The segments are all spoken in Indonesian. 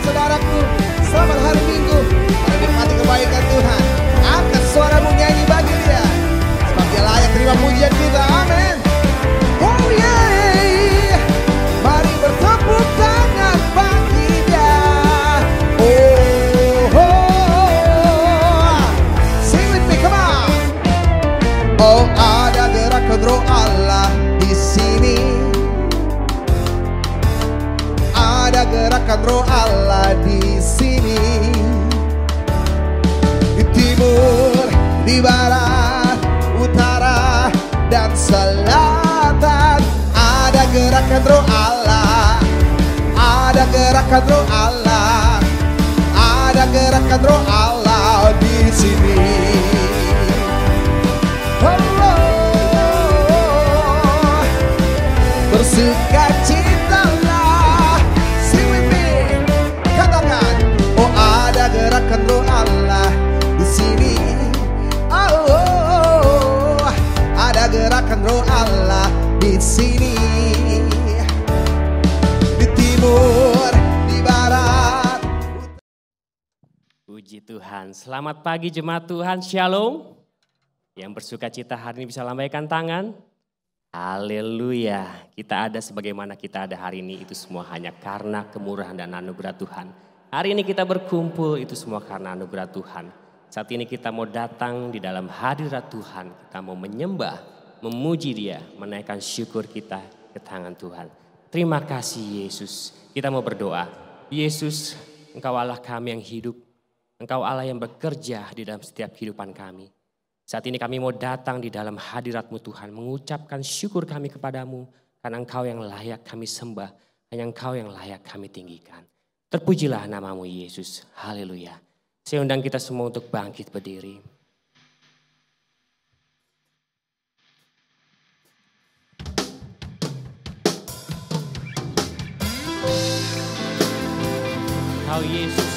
saudaraku. Selamat hari Minggu. Menikmati kebaikan Tuhan. Angkat suaramu nyanyi bagi Dia. Sebab Dia layak terima pujian kita. Amin. Oh yeah. Mari bertepuk tangan bagi Dia. Sing with me, come on. Oh, ada gerakan roh Allah di sini. Ada gerakan roh Allah di sini. Di timur, di barat, utara, dan selatan. Ada gerakan roh Allah. Ada gerakan roh Allah. Ada gerakan roh Allah di sini. Bersukacitalah, sing with me, katakan, oh ada gerakan roh Allah di sini. Oh, ada gerakan roh Allah di sini. Di timur, di barat. Puji Tuhan, selamat pagi jemaat Tuhan, Shalom. Yang bersukacita hari ini bisa lambaikan tangan. Haleluya, kita ada sebagaimana kita ada hari ini itu semua hanya karena kemurahan dan anugerah Tuhan. Hari ini kita berkumpul itu semua karena anugerah Tuhan. Saat ini kita mau datang di dalam hadirat Tuhan. Kita mau menyembah, memuji Dia, menaikkan syukur kita ke tangan Tuhan. Terima kasih Yesus. Kita mau berdoa. Yesus, Engkau Allah kami yang hidup. Engkau Allah yang bekerja di dalam setiap kehidupan kami. Saat ini kami mau datang di dalam hadirat-Mu Tuhan, mengucapkan syukur kami kepadamu, karena Engkau yang layak kami sembah, hanya Engkau yang layak kami tinggikan. Terpujilah nama-Mu Yesus, haleluya. Saya undang kita semua untuk bangkit berdiri. Engkau Yesus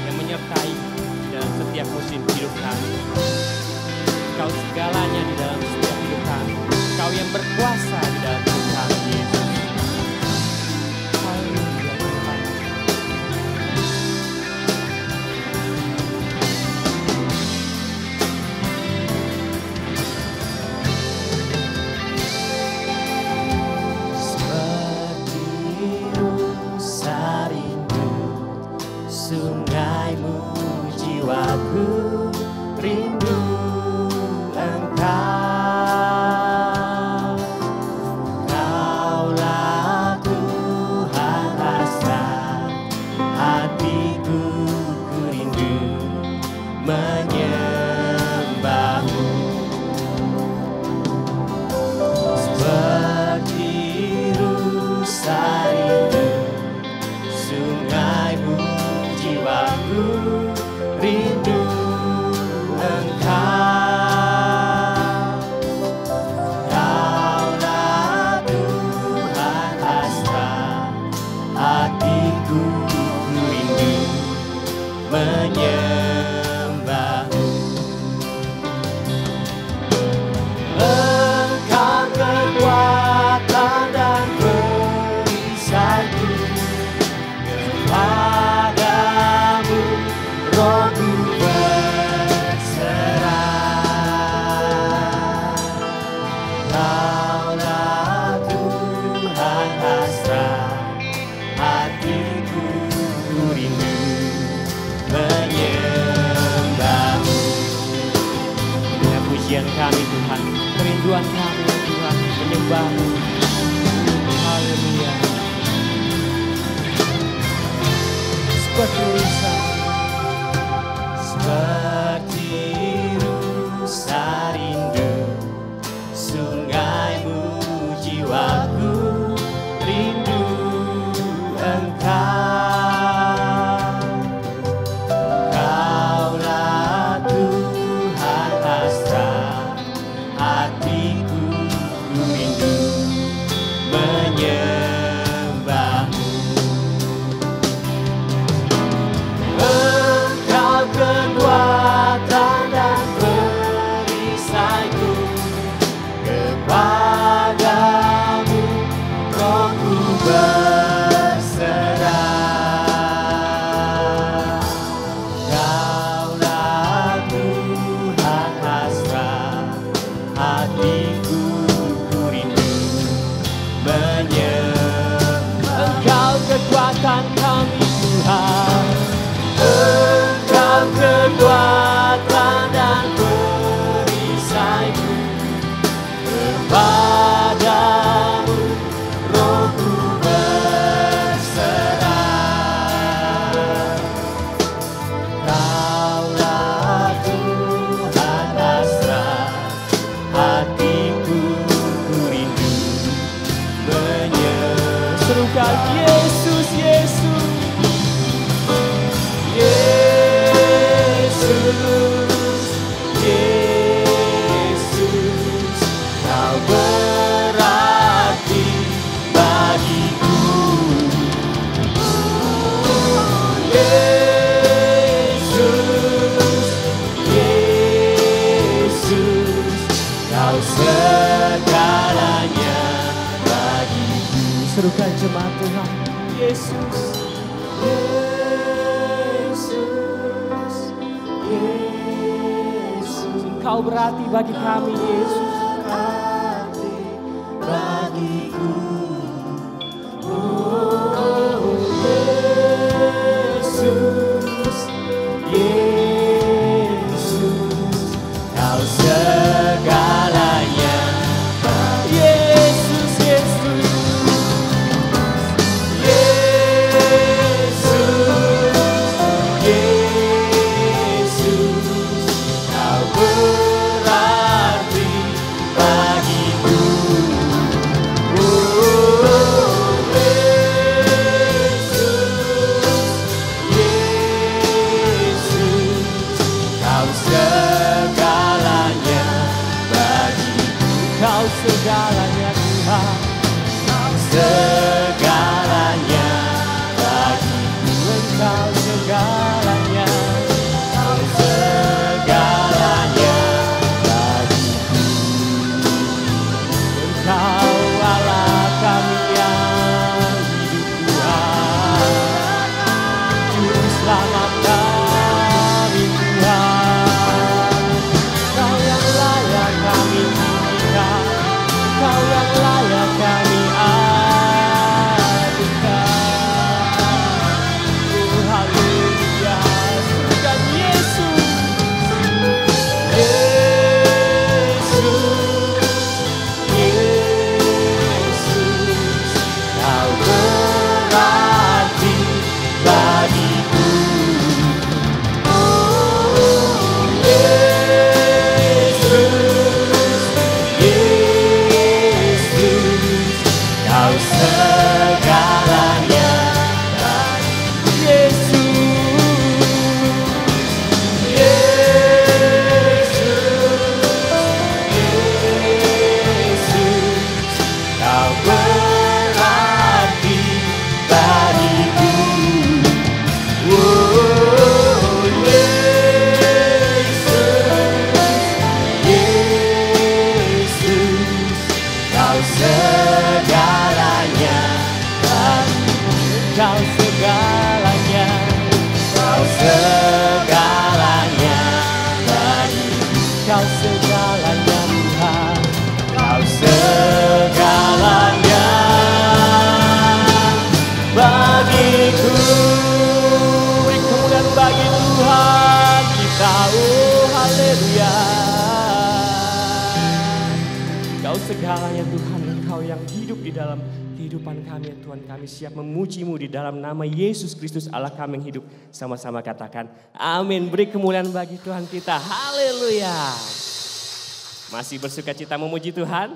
yang menyertai dalam setiap musim hidup kami. Engkau segalanya di dalam setiap hidup kami. Engkau yang berkuasa di dalam hidup kami, Yesus. Haleluya Tuhan. Seperti rusa rindu, sungaimu jiwaku rindu. Kaulah Tuhan hasrat hatiku, ku rindu menyembah-Mu. Seperti rusa rindu, sungaimu jiwaku rindu Engkau. Menyembah-Mu. Engkau kekuatan dan perisaiku, kepadamu rohku berserah. Kaulah Tuhan hasrat hatiku, ku rindu menyembah-Mu. Dengan pujian kami Tuhan, kerinduan kami Tuhan, menyembah-Mu. Haleluya. Seperti rusa rindu, sungaimu jiwaku rindu Engkau. Padamu rohku berserah. Engkau kekuatan kami Tuhan, Engkau kekuatan dan perisaiku. Kepadamu rohku berserah. Kaulah Tuhan hasrat hatiku, ku rindu menyerukan Yesus, Yesus, Yesus, Yesus, Kau berarti bagiku. Yesus, Yesus, Kau segalanya bagiku. Serukan jemaat Tuhan, Yesus, Yesus, Yesus, Engkau berarti bagi kami, Yesus. Berarti bagiku. Oh, Yesus, Yesus, Kau segalanya. Yesus, Yesus, Yesus, Kau berarti bagiku. Oh, Yesus, Kau segalanya bagiku. Kau segalanya Tuhan, Kau segalanya bagiku. Engkau segalanya, Kau segalanya bagiku. Engkau Allah kami yang hidup Tuhan, Juru selamat kami Tuhan. Kau yang layak kami tinggikan, Kau yang layak kami adukan. Oh haleluya, dan Yesus, Yesus, Yesus, Kau berarti bagiku. Oh Yesus, Yesus, Kau segalanya bagiku. Yesus, Yesus, Kau berarti bagiku. Oh Yesus, Yesus, Kau segalanya bagiku. Kau segalanya, Kau segalanya bagiku. Kau segalanya Tuhan, Kau segalanya bagiku. Beri kemuliaan bagi Tuhan kita, oh haleluya. Kau segalanya Tuhan, Engkau yang hidup di dalam kehidupan kami ya Tuhan. Kami siap memuji-Mu di dalam nama Yesus Kristus Allah kami yang hidup. Sama-sama katakan amin. Beri kemuliaan bagi Tuhan kita, haleluya. Masih bersuka cita memuji Tuhan?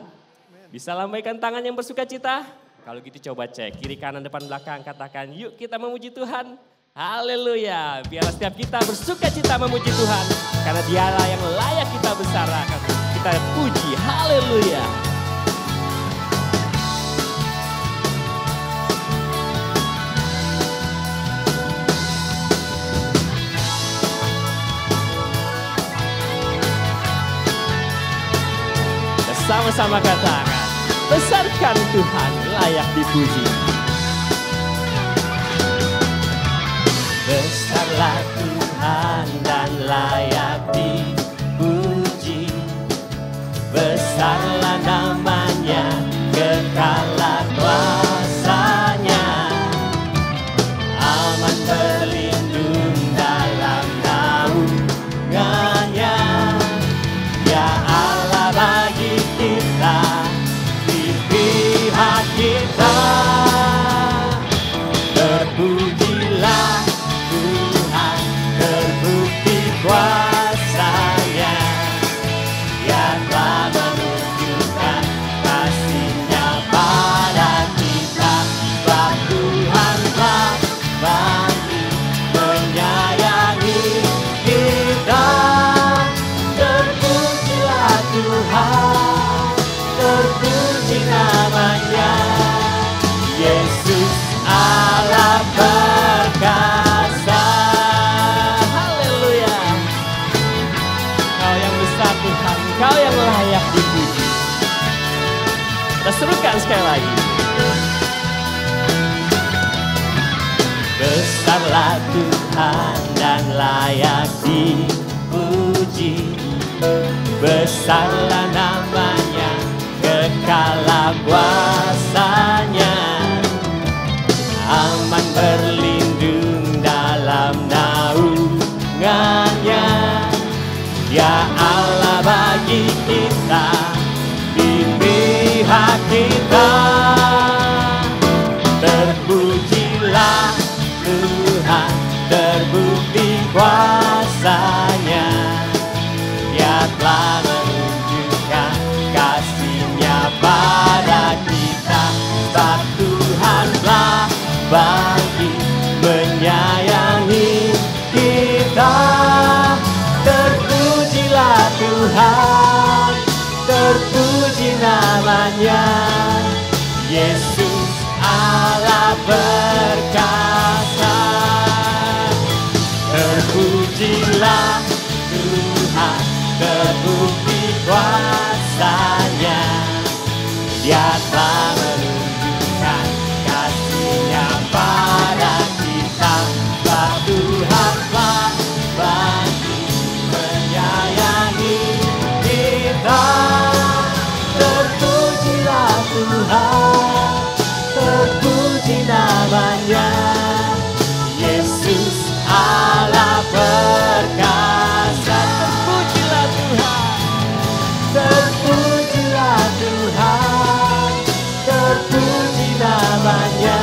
Bisa lambaikan tangan yang bersuka cita? Kalau gitu coba cek kiri kanan depan belakang, katakan yuk kita memuji Tuhan. Haleluya. Biarlah setiap kita bersuka cita memuji Tuhan, karena Dialah yang layak kita besarkan, kita puji. Haleluya. Sama-sama katakan, besarkan Tuhan, layak dipuji. Besarlah Tuhan dan layak dipuji. Besarlah namanya, kekal kita. Terpujilah Tuhan, terbukti kuasa-Nya. Dia telah menunjukkan kasih-Nya pada kita. Sebab Tuhan telah bangkit menyayangi kita. Terpujilah Tuhan, terpuji namanya. Yesus Allah perkasa. Haleluya. Kau yang besar Tuhan, Kau yang layak dipuji. Kita serukan sekali lagi. Besarlah Tuhan dan layak dipuji. Besarlah namanya, kekalah kuasa-Nya. Aman berlindung dalam naungan-Nya. Ya Allah bagi kita, di pihak kita. Terpujilah Tuhan, terbukti kuasa-Nya. Dia telah menunjukkan kasih-Nya pada kita. Sebab Tuhan telah bangkit menyayangi kita. Terpujilah Tuhan, terpuji namanya. Yesus Allah perkasa. Terpujilah Tuhan, terbukti kuasa-Nya. Dia telah menunjukkan kasih-Nya pada kita. Sebab Tuhan telah bangkit menyayangi kita. Terpujilah Tuhan, terpuji namanya. Yesus Allah perkasa. Terpujilah Tuhan, terpujilah Tuhan, terpuji namanya.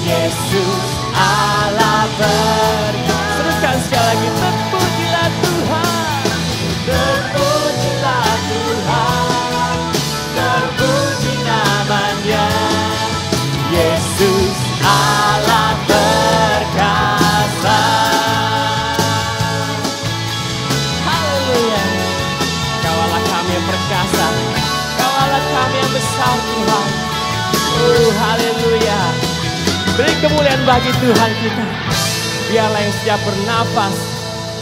Yesus Allah perkasa. Serukan sekali lagi. Terpujilah Tuhan, terpujilah Tuhan, terpuji namanya. Yesus Allah perkasa. Haleluya. Kaulah kami yang perkasa, Kaulah kami yang besar Tuhan. Haleluya. Beri kemuliaan bagi Tuhan kita. Dialah yang setiap bernafas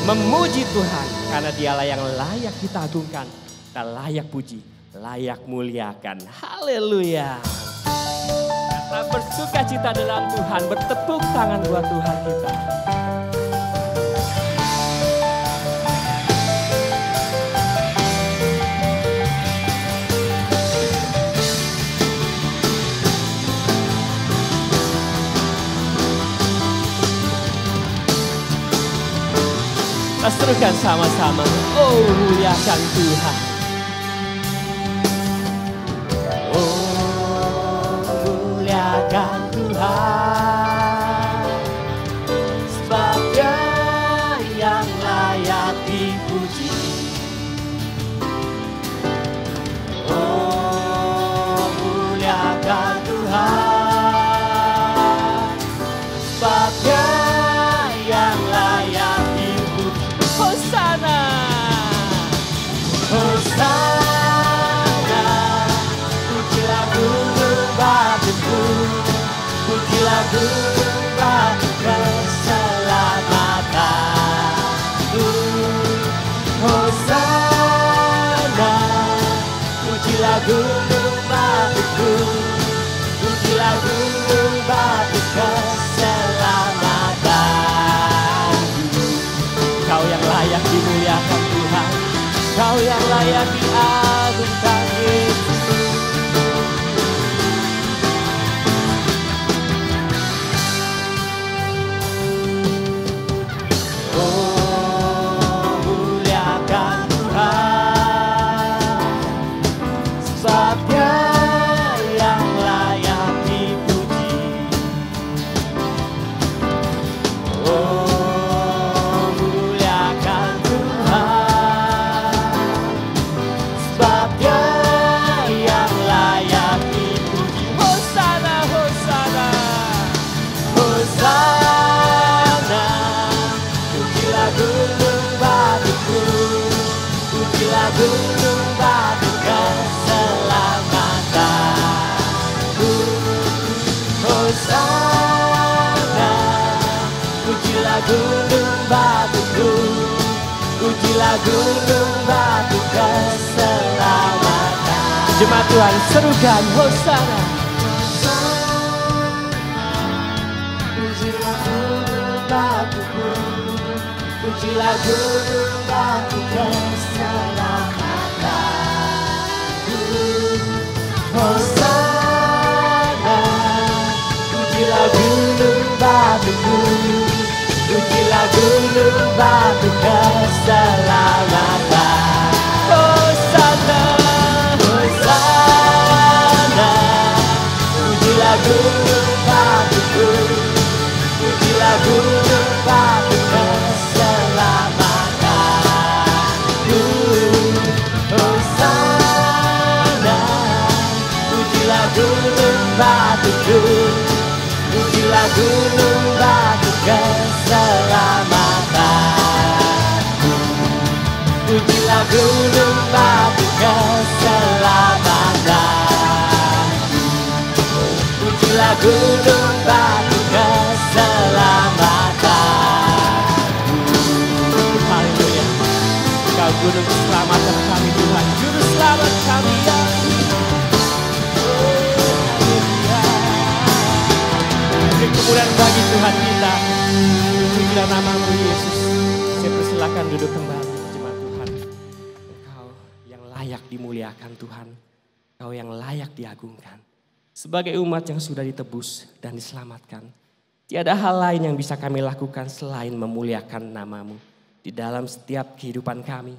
memuji Tuhan, karena Dialah yang layak kita agungkan, kita layak puji, layak muliakan. Haleluya. Kita bersuka cita dalam Tuhan, bertepuk tangan buat Tuhan kita. Kita serukan sama-sama. Oh, muliakan Tuhan. Oh, muliakan Tuhan. Sebab Dia yang layak dipuji. Oh, muliakan Tuhan. Sebab Dia yang layak dipuji. Hosana, Hosana. gunung batuku, pujilah gunung batu keselamatan. Jemaat Tuhan serukan Hosana. Pujilah gunung batuku, pujilah gunung batu keselamatanku. Hosana, pujilah gunung batuku, pujilah gunung batu keselamatan. Hosana, Hosana, pujilah gunung batuku, pujilah gunung batu keselamatanku. Hosana, pujilah gunung batuku, pujilah gunung batu keselamatanku. Pujilah gunung batu keselamatanku. Pujilah gunung batu keselamatanku. Haleluya. Kau gunung keselamatan kami Tuhan, juru selamat kami ya. Beri kemuliaan bagi Tuhan kita. Pujilah nama-Mu Yesus. Saya persilakan duduk kembali jemaat Tuhan. Engkau yang layak dimuliakan Tuhan. Engkau yang layak diagungkan. Sebagai umat yang sudah ditebus dan diselamatkan, tiada hal lain yang bisa kami lakukan selain memuliakan nama-Mu di dalam setiap kehidupan kami.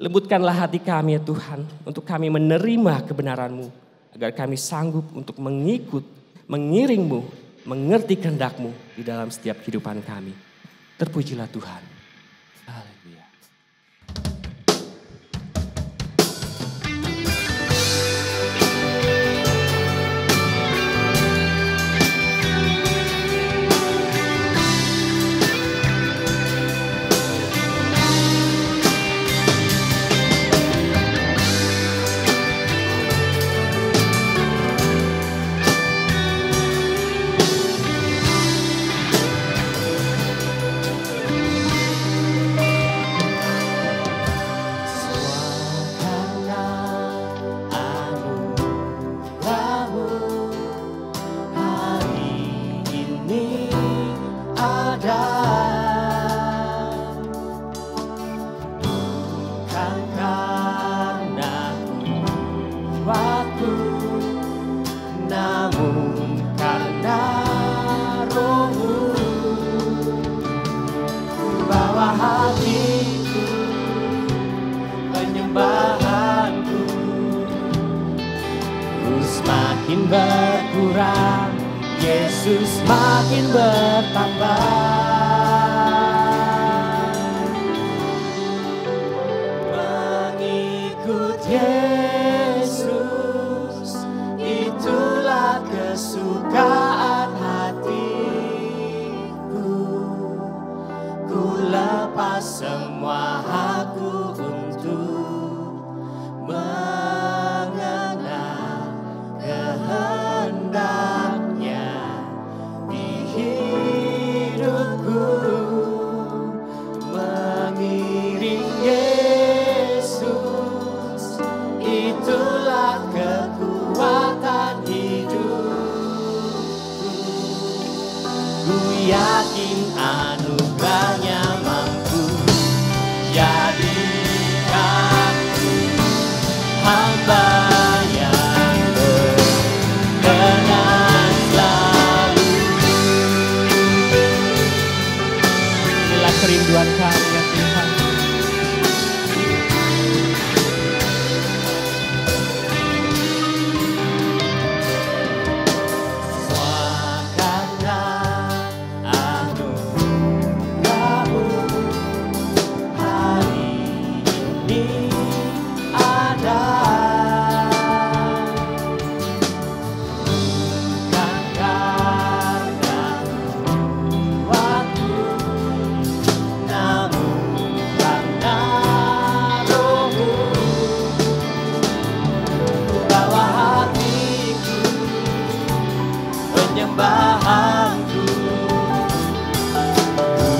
Lembutkanlah hati kami ya Tuhan, untuk kami menerima kebenaran-Mu, agar kami sanggup untuk mengiring-Mu, mengerti kehendak-Mu di dalam setiap kehidupan kami. Terpujilah Tuhan. Haleluya. Semakin berkurang, Yesus makin bertambah. Mengikut Yesus, itulah kesukaan hatiku. Ku lepas semua hakku untuk kehendaknya di hidupku. Mengiring Yesus, itulah kekuatan hidupku. Ku yakin anugerahnya mampu jadikanku hamba kerinduan kami ya Tuhan. Semua karena anugerah-Mu hari ini ada. Penyembahanku, ku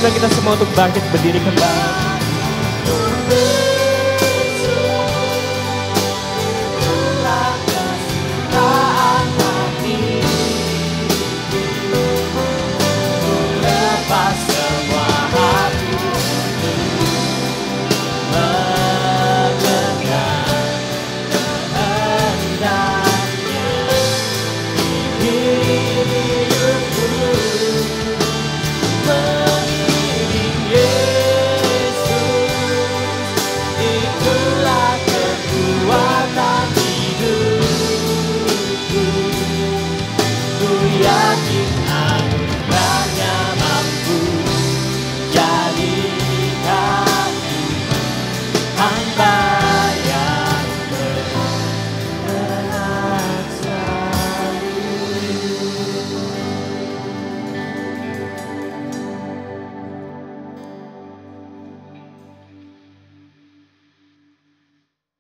undang kita semua untuk bangkit berdiri kembali.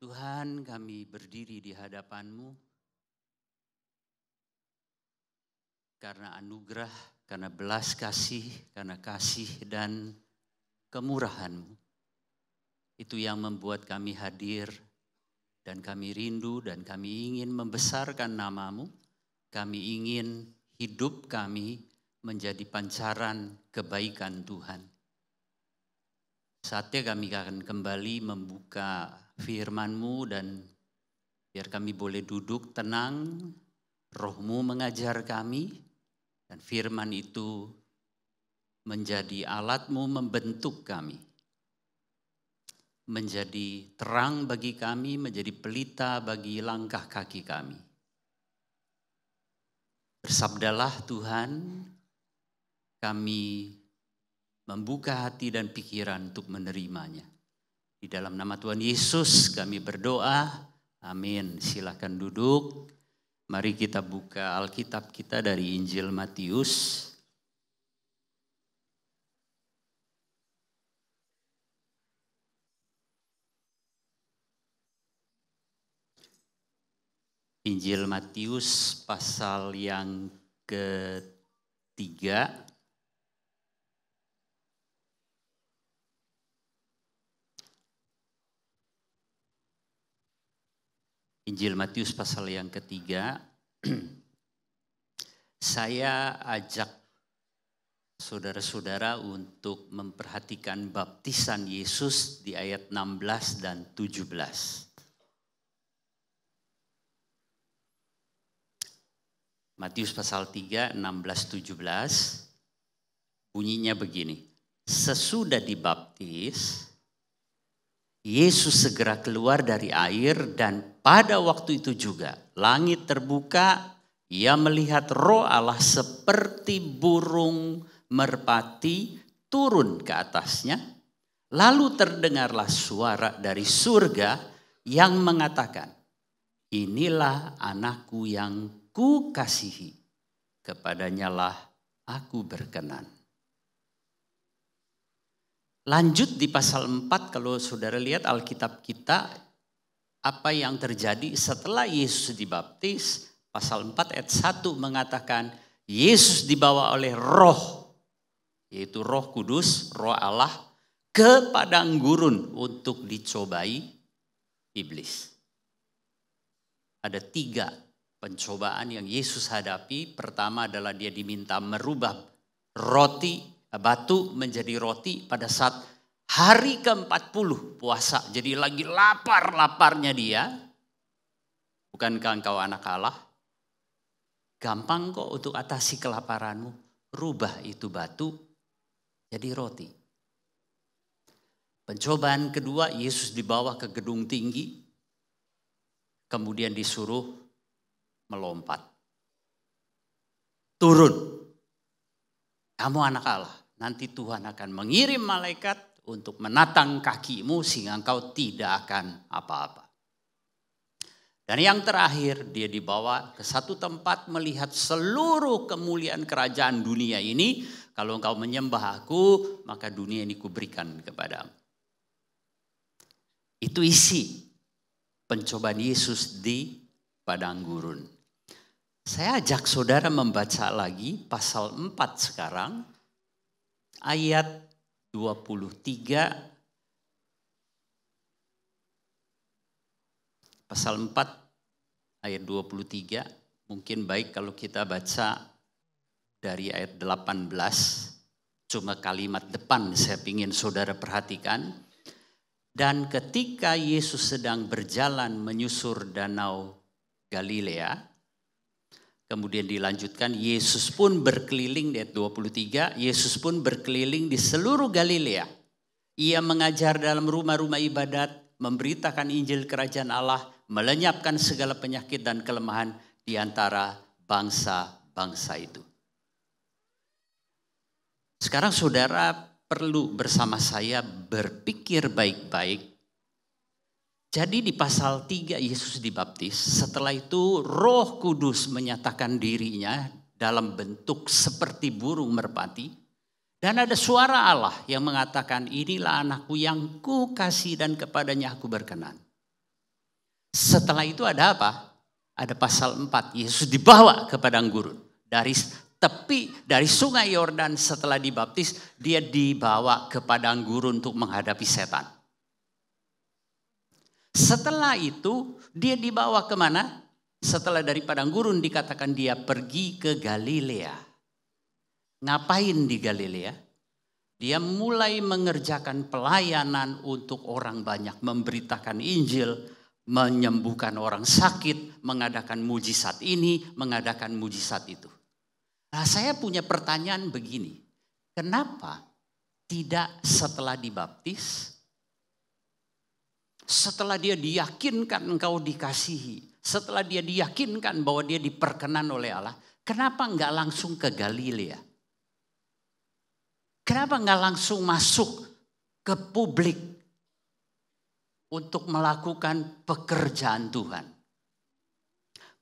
Tuhan, kami berdiri di hadapan-Mu karena anugerah, karena belas kasih, karena kasih dan kemurahan-Mu. Itu yang membuat kami hadir dan kami rindu dan kami ingin membesarkan nama-Mu. Kami ingin hidup kami menjadi pancaran kebaikan Tuhan. Saatnya kami akan kembali membuka firman-Mu dan biar kami boleh duduk tenang, Roh-Mu mengajar kami dan firman itu menjadi alat-Mu membentuk kami. Menjadi terang bagi kami, menjadi pelita bagi langkah kaki kami. Bersabdalah Tuhan, kami membuka hati dan pikiran untuk menerimanya. Di dalam nama Tuhan Yesus kami berdoa, amin. Silakan duduk. Mari kita buka Alkitab kita dari Injil Matius. Injil Matius pasal yang ketiga. Injil Matius pasal yang ketiga, saya ajak saudara-saudara untuk memperhatikan baptisan Yesus di ayat 16 dan 17. Matius pasal 3, 16, 17, bunyinya begini. Sesudah dibaptis, Yesus segera keluar dari air dan pada waktu itu juga langit terbuka, ia melihat Roh Allah seperti burung merpati turun ke atasnya. Lalu terdengarlah suara dari surga yang mengatakan, inilah anakku yang kukasihi, kepadanyalah aku berkenan. Lanjut di pasal 4, kalau saudara lihat Alkitab kita, apa yang terjadi setelah Yesus dibaptis, pasal 4 ayat 1 mengatakan, Yesus dibawa oleh Roh, yaitu Roh Kudus, Roh Allah, ke padang gurun untuk dicobai iblis. Ada 3 pencobaan yang Yesus hadapi. Pertama adalah dia diminta merubah batu menjadi roti pada saat hari ke-40 puasa. Jadi lagi lapar-laparnya dia. Bukankah engkau anak Allah? Gampang kok untuk atasi kelaparanmu. Rubah itu batu jadi roti. Pencobaan kedua, Yesus dibawa ke gedung tinggi. Kemudian disuruh melompat. Turun. Kamu anak Allah. Nanti Tuhan akan mengirim malaikat untuk menatang kakimu sehingga engkau tidak akan apa-apa. Dan yang terakhir, dia dibawa ke satu tempat melihat seluruh kemuliaan kerajaan dunia ini. Kalau engkau menyembah aku, maka dunia ini kuberikan kepadamu. Itu isi pencobaan Yesus di padang gurun. Saya ajak saudara membaca lagi pasal 4 sekarang. Ayat 23, pasal 4 ayat 23, mungkin baik kalau kita baca dari ayat 18, cuma kalimat depan saya ingin saudara perhatikan. Dan ketika Yesus sedang berjalan menyusur danau Galilea, kemudian dilanjutkan, Yesus pun berkeliling, di ayat 23, Yesus pun berkeliling di seluruh Galilea. Ia mengajar dalam rumah-rumah ibadat, memberitakan Injil Kerajaan Allah, melenyapkan segala penyakit dan kelemahan di antara bangsa-bangsa itu. Sekarang saudara perlu bersama saya berpikir baik-baik. Jadi di pasal 3 Yesus dibaptis, setelah itu Roh Kudus menyatakan dirinya dalam bentuk seperti burung merpati. Dan ada suara Allah yang mengatakan, inilah anakku yang kukasih dan kepadanya aku berkenan. Setelah itu ada apa? Ada pasal 4, Yesus dibawa ke padang gurun. Dari tepi, dari sungai Yordan setelah dibaptis, dia dibawa ke padang gurun untuk menghadapi setan. Setelah itu dia dibawa kemana? Setelah dari padang gurun dikatakan dia pergi ke Galilea. Ngapain di Galilea? Dia mulai mengerjakan pelayanan untuk orang banyak, memberitakan Injil, menyembuhkan orang sakit, mengadakan mujizat ini, mengadakan mujizat itu. Nah, saya punya pertanyaan begini, kenapa tidak setelah dibaptis, setelah dia diyakinkan engkau dikasihi, setelah dia diyakinkan bahwa dia diperkenan oleh Allah, kenapa enggak langsung ke Galilea? Kenapa enggak langsung masuk ke publik untuk melakukan pekerjaan Tuhan?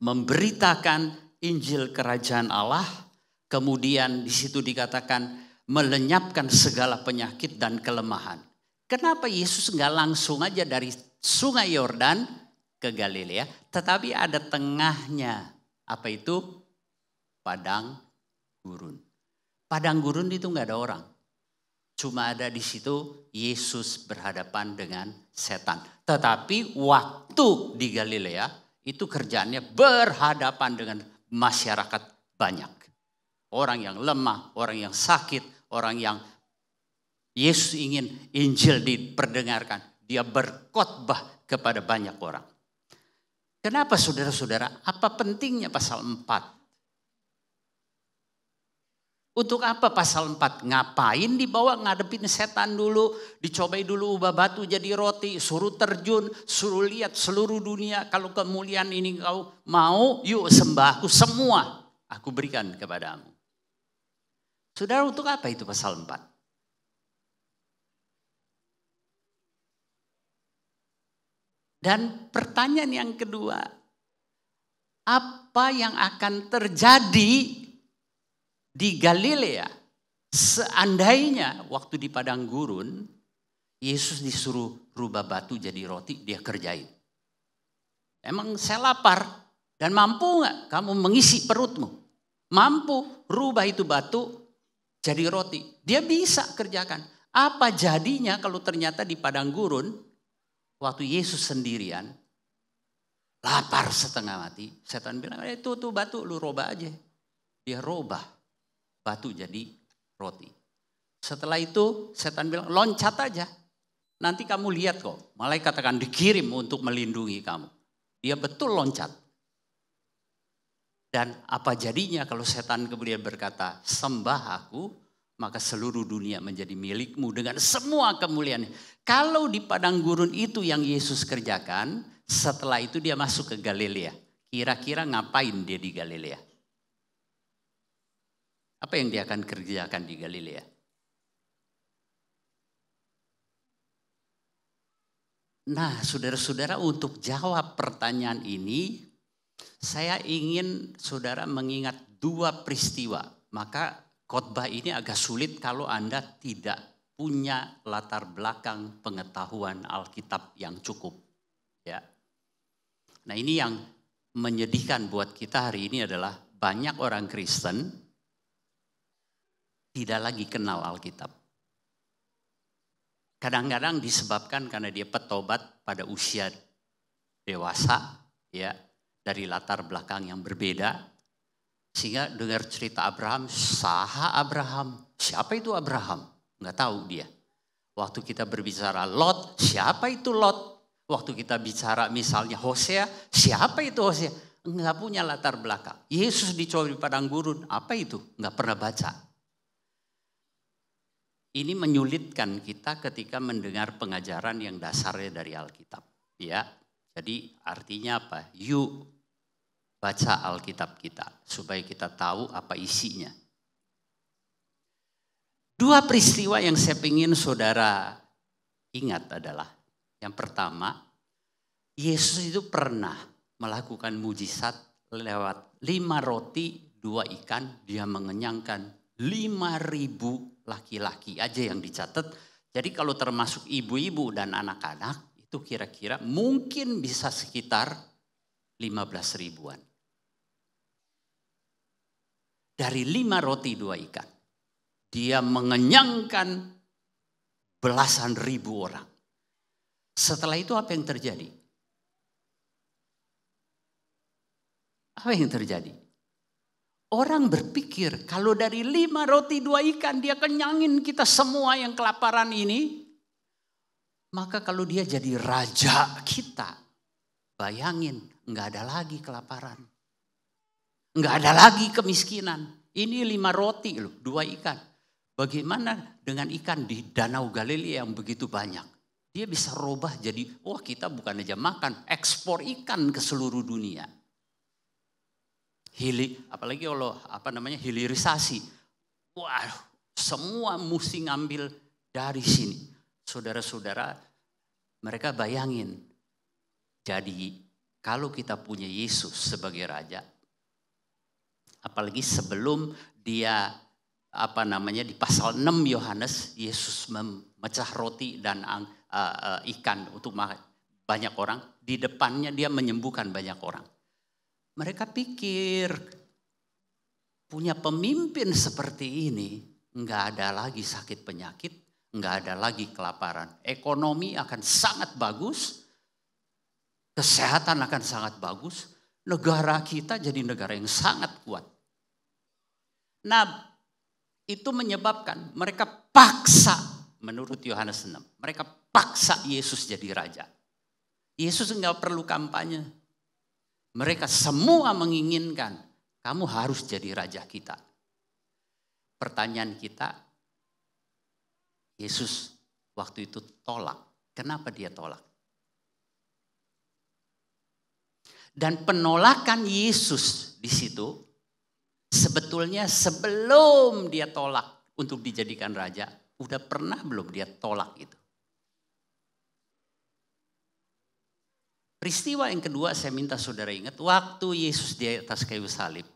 Memberitakan Injil Kerajaan Allah. Kemudian di situ dikatakan melenyapkan segala penyakit dan kelemahan. Kenapa Yesus enggak langsung aja dari sungai Yordan ke Galilea, tetapi ada tengahnya. Apa itu? Padang gurun. Padang gurun itu enggak ada orang. Cuma ada di situ Yesus berhadapan dengan setan. Tetapi waktu di Galilea itu kerjaannya berhadapan dengan masyarakat banyak. Orang yang lemah, orang yang sakit, orang yang Yesus ingin Injil diperdengarkan. Dia berkhotbah kepada banyak orang. Kenapa saudara-saudara? Apa pentingnya pasal 4? Untuk apa pasal 4? Ngapain dibawa ngadepin setan dulu? Dicobai dulu ubah batu jadi roti. Suruh terjun, suruh lihat seluruh dunia. Kalau kemuliaan ini kau mau, yuk sembah aku semua. Aku berikan kepadamu. Saudara, untuk apa itu pasal 4? Dan pertanyaan yang kedua, apa yang akan terjadi di Galilea seandainya waktu di padang gurun Yesus disuruh rubah batu jadi roti, dia kerjain? Emang saya lapar dan mampu nggak kamu mengisi perutmu? Mampu rubah itu batu jadi roti. Dia bisa kerjakan. Apa jadinya kalau ternyata di padang gurun waktu Yesus sendirian lapar setengah mati, setan bilang, itu tuh batu lu robah aja. Dia robah batu jadi roti. Setelah itu setan bilang, loncat aja. Nanti kamu lihat kok, malaikat akan dikirim untuk melindungi kamu. Dia betul loncat. Dan apa jadinya kalau setan kemudian berkata, sembah aku, maka seluruh dunia menjadi milikmu dengan semua kemuliaan. Kalau di padang gurun itu yang Yesus kerjakan, setelah itu dia masuk ke Galilea. Kira-kira ngapain dia di Galilea? Apa yang dia akan kerjakan di Galilea? Nah, saudara-saudara, untuk jawab pertanyaan ini, saya ingin saudara mengingat dua peristiwa. Maka khotbah ini agak sulit kalau Anda tidak punya latar belakang pengetahuan Alkitab yang cukup. Ya. Nah, ini yang menyedihkan buat kita hari ini adalah banyak orang Kristen tidak lagi kenal Alkitab. Kadang-kadang disebabkan karena dia petobat pada usia dewasa, ya, dari latar belakang yang berbeda. Sehingga dengar cerita Abraham, saha Abraham? Siapa itu Abraham? Nggak tahu dia. Waktu kita berbicara Lot, siapa itu Lot? Waktu kita bicara misalnya Hosea, siapa itu Hosea? Nggak punya latar belakang. Yesus dicoba di padang gurun, apa itu? Nggak pernah baca. Ini menyulitkan kita ketika mendengar pengajaran yang dasarnya dari Alkitab. Ya, jadi artinya apa? Yuk baca Alkitab kita supaya kita tahu apa isinya. Dua peristiwa yang saya ingin saudara ingat adalah yang pertama, Yesus itu pernah melakukan mujizat lewat 5 roti 2 ikan, dia mengenyangkan 5.000 laki-laki aja yang dicatat. Jadi kalau termasuk ibu-ibu dan anak-anak itu kira-kira mungkin bisa sekitar 15 ribuan. Dari 5 roti 2 ikan. Dia mengenyangkan belasan ribu orang. Setelah itu apa yang terjadi? Apa yang terjadi? Orang berpikir kalau dari 5 roti 2 ikan dia kenyangin kita semua yang kelaparan ini. Maka kalau dia jadi raja kita, bayangin nggak ada lagi kelaparan. Nggak ada lagi kemiskinan. Ini 5 roti loh, 2 ikan. Bagaimana dengan ikan di Danau Galilea yang begitu banyak? Dia bisa rubah jadi, wah kita bukan aja makan, ekspor ikan ke seluruh dunia. Apalagi kalau hilirisasi. Wah, semua mesti ngambil dari sini. Saudara-saudara, mereka bayangin. Jadi kalau kita punya Yesus sebagai raja, apalagi sebelum dia di pasal 6 Yohanes, Yesus memecah roti dan ikan untuk banyak orang. Di depannya dia menyembuhkan banyak orang. Mereka pikir punya pemimpin seperti ini, nggak ada lagi sakit penyakit, nggak ada lagi kelaparan. Ekonomi akan sangat bagus, kesehatan akan sangat bagus, negara kita jadi negara yang sangat kuat. Nah, itu menyebabkan mereka paksa, menurut Yohanes 6, mereka paksa Yesus jadi raja. Yesus nggak perlu kampanye. Mereka semua menginginkan, kamu harus jadi raja kita. Pertanyaan kita, Yesus waktu itu tolak. Kenapa dia tolak? Dan penolakan Yesus di situ, sebetulnya sebelum dia tolak untuk dijadikan raja, udah pernah belum dia tolak itu? Peristiwa yang kedua saya minta saudara ingat, waktu Yesus di atas kayu salib.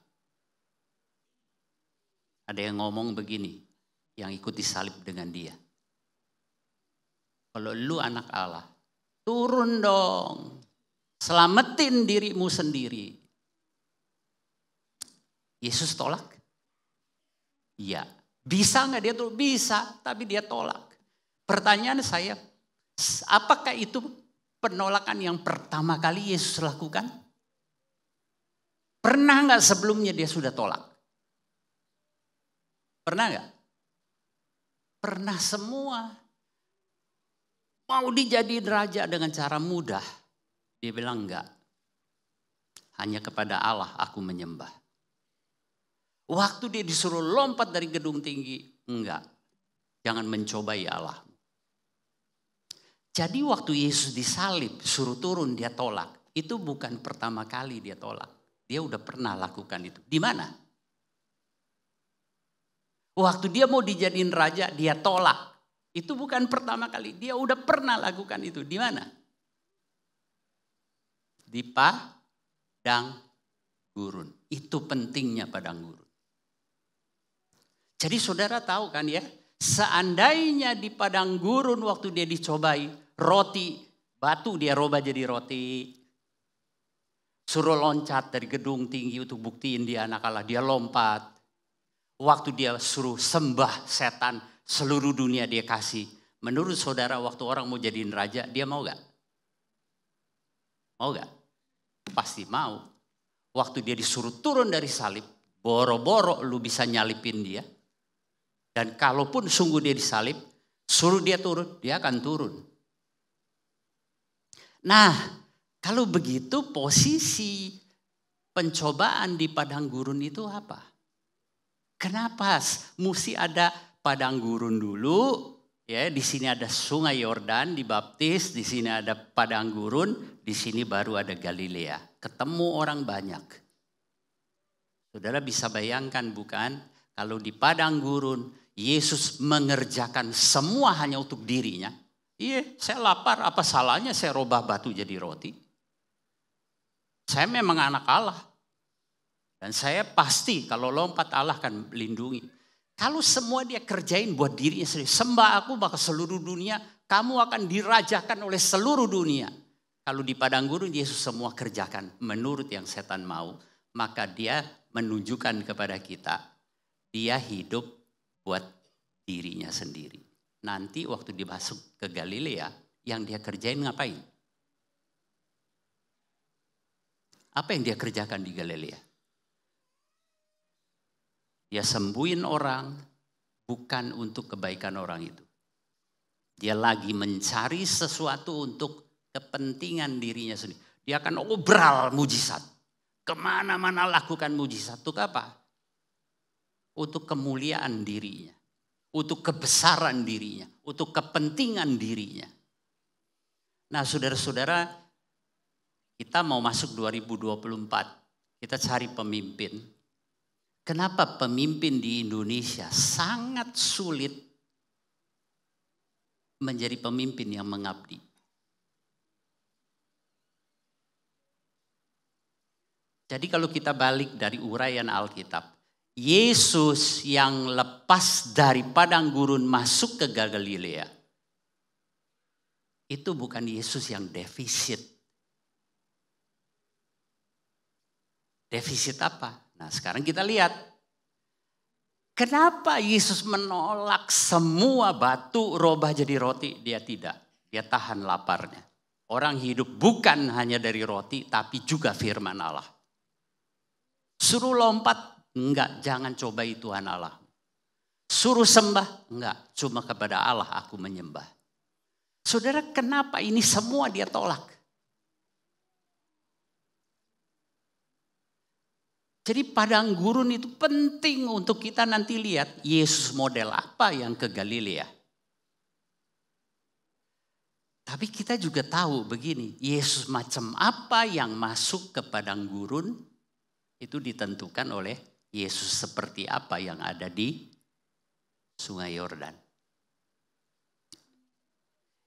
Ada yang ngomong begini, yang ikut disalib dengan dia. Kalau lu anak Allah, turun dong, selamatin dirimu sendiri. Yesus tolak? Iya. Bisa nggak dia tuh? Bisa, tapi dia tolak. Pertanyaan saya, apakah itu penolakan yang pertama kali Yesus lakukan? Pernah nggak sebelumnya dia sudah tolak? Pernah nggak? Pernah semua. Mau dijadiin raja dengan cara mudah. Dia bilang enggak. Hanya kepada Allah aku menyembah. Waktu dia disuruh lompat dari gedung tinggi, enggak. Jangan mencobai Allah. Jadi waktu Yesus disalib, suruh turun dia tolak. Itu bukan pertama kali dia tolak. Dia udah pernah lakukan itu. Di mana? Waktu dia mau dijadiin raja, dia tolak. Itu bukan pertama kali. Dia udah pernah lakukan itu. Di mana? Di padang gurun. Itu pentingnya padang gurun. Jadi saudara tahu kan ya, seandainya di padang gurun waktu dia dicobai, roti, batu dia rubah jadi roti. Suruh loncat dari gedung tinggi untuk buktiin dia anak Allah, dia lompat. Waktu dia suruh sembah setan, seluruh dunia dia kasih. Menurut saudara waktu orang mau jadiin raja, dia mau gak? Mau gak? Pasti mau. Waktu dia disuruh turun dari salib, boro-boro lu bisa nyalipin dia. Dan kalaupun sungguh dia disalib, suruh dia turun, dia akan turun. Nah, kalau begitu posisi pencobaan di padang gurun itu apa? Kenapa mesti ada padang gurun dulu? Ya, di sini ada Sungai Yordan dibaptis, di sini ada padang gurun, di sini baru ada Galilea. Ketemu orang banyak. Saudara bisa bayangkan bukan? Kalau di padang gurun Yesus mengerjakan semua hanya untuk dirinya. Iya, saya lapar, apa salahnya saya rubah batu jadi roti? Saya memang anak Allah. Dan saya pasti kalau lompat Allah akan lindungi. Kalau semua dia kerjain buat dirinya sendiri. Sembah aku maka seluruh dunia, kamu akan dirajakan oleh seluruh dunia. Kalau di padang gurun Yesus semua kerjakan menurut yang setan mau. Maka dia menunjukkan kepada kita, dia hidup buat dirinya sendiri. Nanti waktu dia masuk ke Galilea, yang dia kerjain ngapain? Apa yang dia kerjakan di Galilea? Dia sembuhin orang bukan untuk kebaikan orang itu. Dia lagi mencari sesuatu untuk kepentingan dirinya sendiri. Dia akan obral mujizat. Kemana-mana lakukan mujizat. Untuk apa? Untuk kemuliaan dirinya. Untuk kebesaran dirinya. Untuk kepentingan dirinya. Nah saudara-saudara, kita mau masuk 2024. Kita cari pemimpin. Kenapa pemimpin di Indonesia sangat sulit menjadi pemimpin yang mengabdi? Jadi kalau kita balik dari uraian Alkitab, Yesus yang lepas dari padang gurun masuk ke Galilea, itu bukan Yesus yang defisit. Defisit apa? Nah sekarang kita lihat. Kenapa Yesus menolak semua batu rubah jadi roti? Dia tidak. Dia tahan laparnya. Orang hidup bukan hanya dari roti tapi juga firman Allah. Suruh lompat? Enggak, jangan cobai Tuhan Allah. Suruh sembah? Enggak, cuma kepada Allah aku menyembah. Saudara, kenapa ini semua dia tolak? Jadi padang gurun itu penting untuk kita nanti lihat Yesus model apa yang ke Galilea. Tapi kita juga tahu begini, Yesus macam apa yang masuk ke padang gurun itu ditentukan oleh Yesus seperti apa yang ada di Sungai Yordan.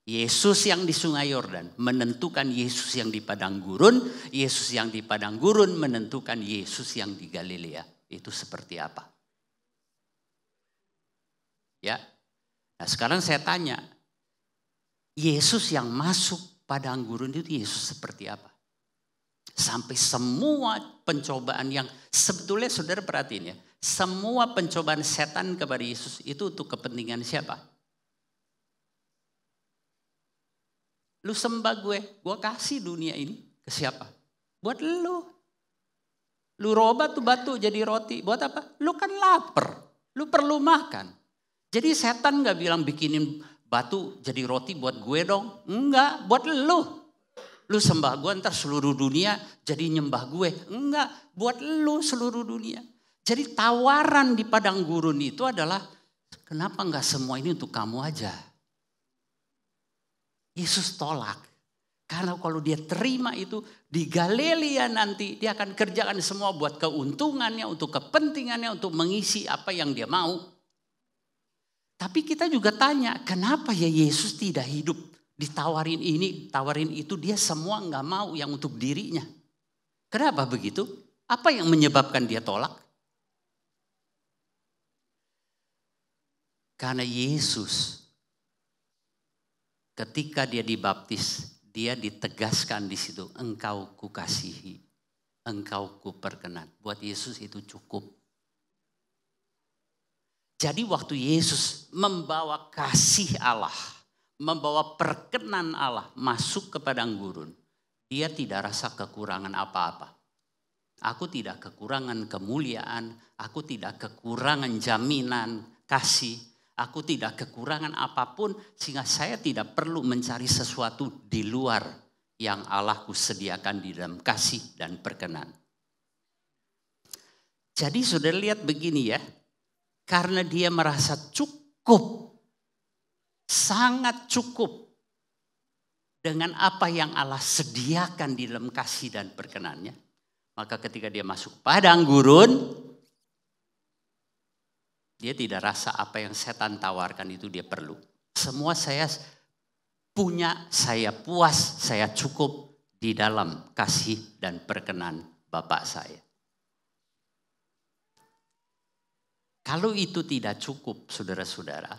Yesus yang di Sungai Yordan menentukan Yesus yang di padang gurun. Yesus yang di padang gurun menentukan Yesus yang di Galilea. Itu seperti apa? Ya. Nah sekarang saya tanya. Yesus yang masuk padang gurun itu Yesus seperti apa? Sampai semua pencobaan yang sebetulnya saudara perhatiin ya. Semua pencobaan setan kepada Yesus itu untuk kepentingan siapa? Lu sembah gue kasih dunia ini ke siapa? Buat lu. Lu robah tuh batu jadi roti. Buat apa? Lu kan lapar. Lu perlu makan. Jadi setan gak bilang bikinin batu jadi roti buat gue dong. Enggak, buat lu. Lu sembah gue ntar seluruh dunia jadi nyembah gue. Enggak, buat lu seluruh dunia. Jadi tawaran di padang gurun itu adalah kenapa enggak semua ini untuk kamu aja? Yesus tolak. Karena kalau dia terima itu di Galilea nanti dia akan kerjakan semua buat keuntungannya, untuk kepentingannya, untuk mengisi apa yang dia mau. Tapi kita juga tanya kenapa ya Yesus tidak hidup? Ditawarin ini, tawarin itu, dia semua nggak mau yang untuk dirinya. Kenapa begitu? Apa yang menyebabkan dia tolak? Karena Yesus ketika dia dibaptis, dia ditegaskan di situ, engkau kukasihi, engkau kuperkenan. Buat Yesus itu cukup. Jadi waktu Yesus membawa kasih Allah, membawa perkenan Allah masuk ke padang gurun, dia tidak rasa kekurangan apa-apa. Aku tidak kekurangan kemuliaan, aku tidak kekurangan jaminan kasih, aku tidak kekurangan apapun sehingga saya tidak perlu mencari sesuatu di luar yang Allahku sediakan di dalam kasih dan perkenan. Jadi saudara lihat begini ya, karena dia merasa cukup, sangat cukup dengan apa yang Allah sediakan di dalam kasih dan perkenannya. Maka ketika dia masuk padang gurun, dia tidak rasa apa yang setan tawarkan itu dia perlu. Semua saya punya, saya puas, saya cukup di dalam kasih dan perkenan Bapa saya. Kalau itu tidak cukup saudara-saudara,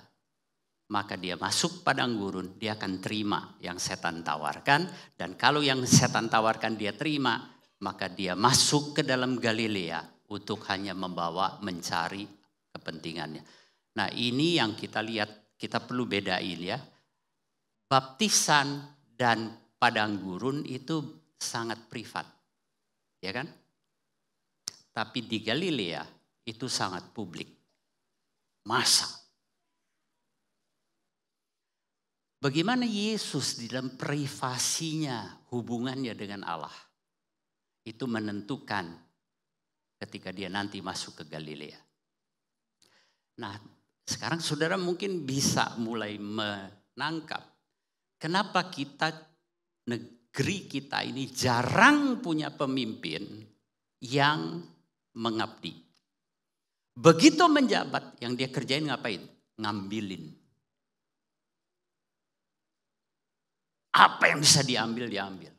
maka dia masuk padang gurun, dia akan terima yang setan tawarkan. Dan kalau yang setan tawarkan dia terima, maka dia masuk ke dalam Galilea untuk hanya membawa mencari kepentingannya. Nah ini yang kita lihat, kita perlu bedain ya. Baptisan dan padang gurun itu sangat privat, ya kan? Tapi di Galilea itu sangat publik, massa. Bagaimana Yesus di dalam privasinya hubungannya dengan Allah itu menentukan ketika dia nanti masuk ke Galilea. Nah, sekarang saudara mungkin bisa mulai menangkap kenapa negeri kita ini jarang punya pemimpin yang mengabdi. Begitu menjabat, yang dia kerjain ngapain? Ngambilin. Apa yang bisa diambil, diambil.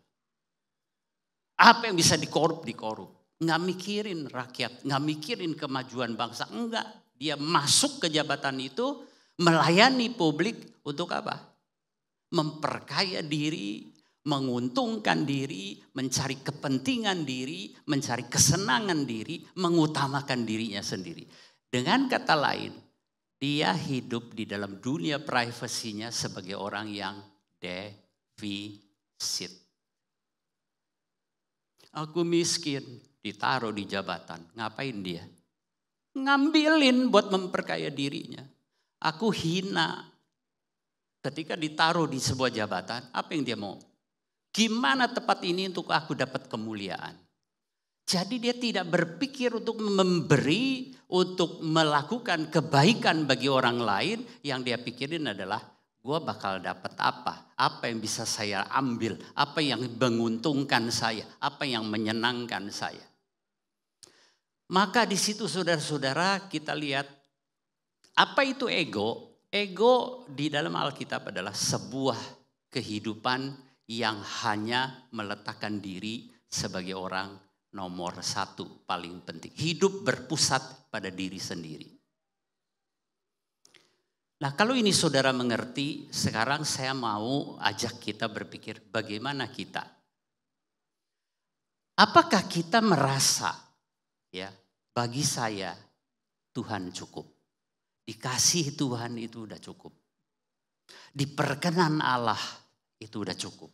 Apa yang bisa dikorup, dikorup. Nggak mikirin rakyat, nggak mikirin kemajuan bangsa. Enggak, dia masuk ke jabatan itu, melayani publik untuk apa? Memperkaya diri, menguntungkan diri, mencari kepentingan diri, mencari kesenangan diri, mengutamakan dirinya sendiri. Dengan kata lain, dia hidup di dalam dunia privasinya sebagai orang yang defisit. Aku miskin, ditaruh di jabatan. Ngapain dia? Ngambilin buat memperkaya dirinya. Aku hina. Ketika ditaruh di sebuah jabatan, apa yang dia mau? Gimana tempat ini untuk aku dapat kemuliaan? Jadi dia tidak berpikir untuk memberi, untuk melakukan kebaikan bagi orang lain. Yang dia pikirin adalah, gue bakal dapat apa? Apa yang bisa saya ambil? Apa yang menguntungkan saya? Apa yang menyenangkan saya? Maka di situ saudara-saudara kita lihat apa itu ego? Ego di dalam Alkitab adalah sebuah kehidupan yang hanya meletakkan diri sebagai orang nomor satu paling penting. Hidup berpusat pada diri sendiri. Nah kalau ini saudara mengerti, sekarang saya mau ajak kita berpikir bagaimana kita. Apakah kita merasa ya bagi saya Tuhan cukup. Dikasih Tuhan itu udah cukup. Diperkenan Allah itu udah cukup.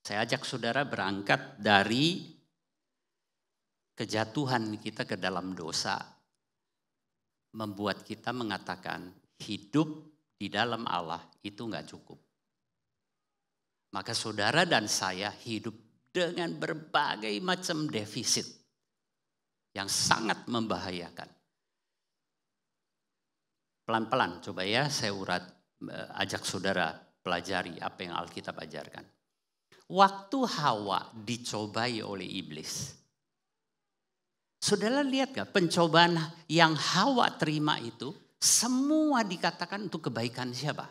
Saya ajak saudara berangkat dari kejatuhan kita ke dalam dosa. Membuat kita mengatakan hidup di dalam Allah itu gak cukup. Maka saudara dan saya hidup dengan berbagai macam defisit yang sangat membahayakan. Pelan-pelan coba ya saya ajak saudara pelajari apa yang Alkitab ajarkan. Waktu Hawa dicobai oleh iblis. Saudara lihat gak pencobaan yang Hawa terima itu semua dikatakan untuk kebaikan siapa?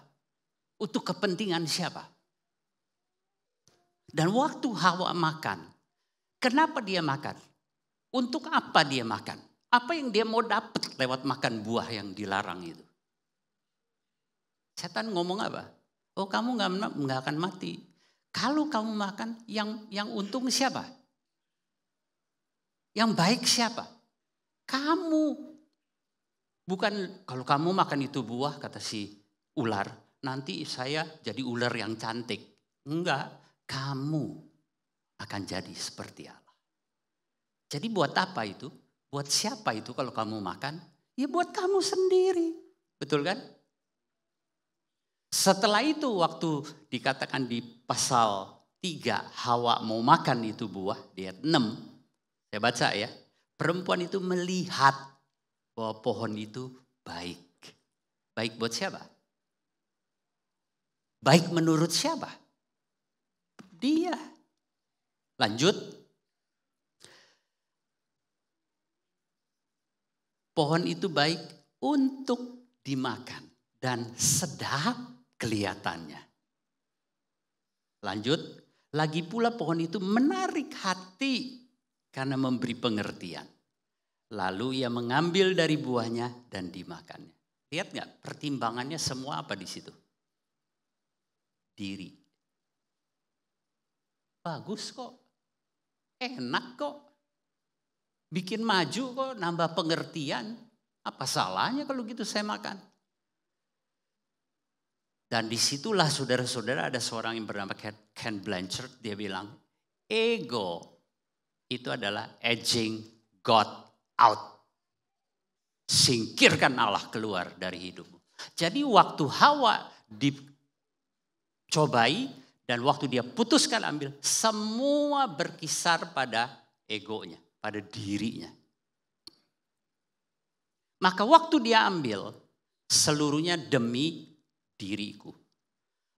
Untuk kepentingan siapa? Dan waktu Hawa makan, kenapa dia makan? Untuk apa dia makan? Apa yang dia mau dapat lewat makan buah yang dilarang itu? Setan ngomong apa? Oh kamu nggak akan mati. Kalau kamu makan yang untung siapa? Yang baik siapa? Kamu. Bukan kalau kamu makan itu buah, kata si ular, nanti saya jadi ular yang cantik. Enggak, kamu akan jadi seperti Allah. Jadi buat apa itu? Buat siapa itu kalau kamu makan? Ya buat kamu sendiri. Betul kan? Setelah itu waktu dikatakan di pasal 3, Hawa mau makan itu buah, di ayat 6. Saya baca ya. Perempuan itu melihat bahwa pohon itu baik. Baik buat siapa? Baik menurut siapa? Dia. Lanjut. Pohon itu baik untuk dimakan dan sedap kelihatannya. Lanjut. Lagi pula pohon itu menarik hati karena memberi pengertian. Lalu ia mengambil dari buahnya dan dimakannya. Lihat nggak pertimbangannya semua apa di situ? Diri. Bagus kok. Enak kok. Bikin maju kok, nambah pengertian. Apa salahnya kalau gitu saya makan? Dan disitulah saudara-saudara ada seorang yang bernama Ken Blanchard. Dia bilang, ego itu adalah edging God out. Singkirkan Allah keluar dari hidupmu. Jadi waktu Hawa dicobai dan waktu dia putuskan ambil, semua berkisar pada egonya, pada dirinya. Maka waktu dia ambil, seluruhnya demi diriku.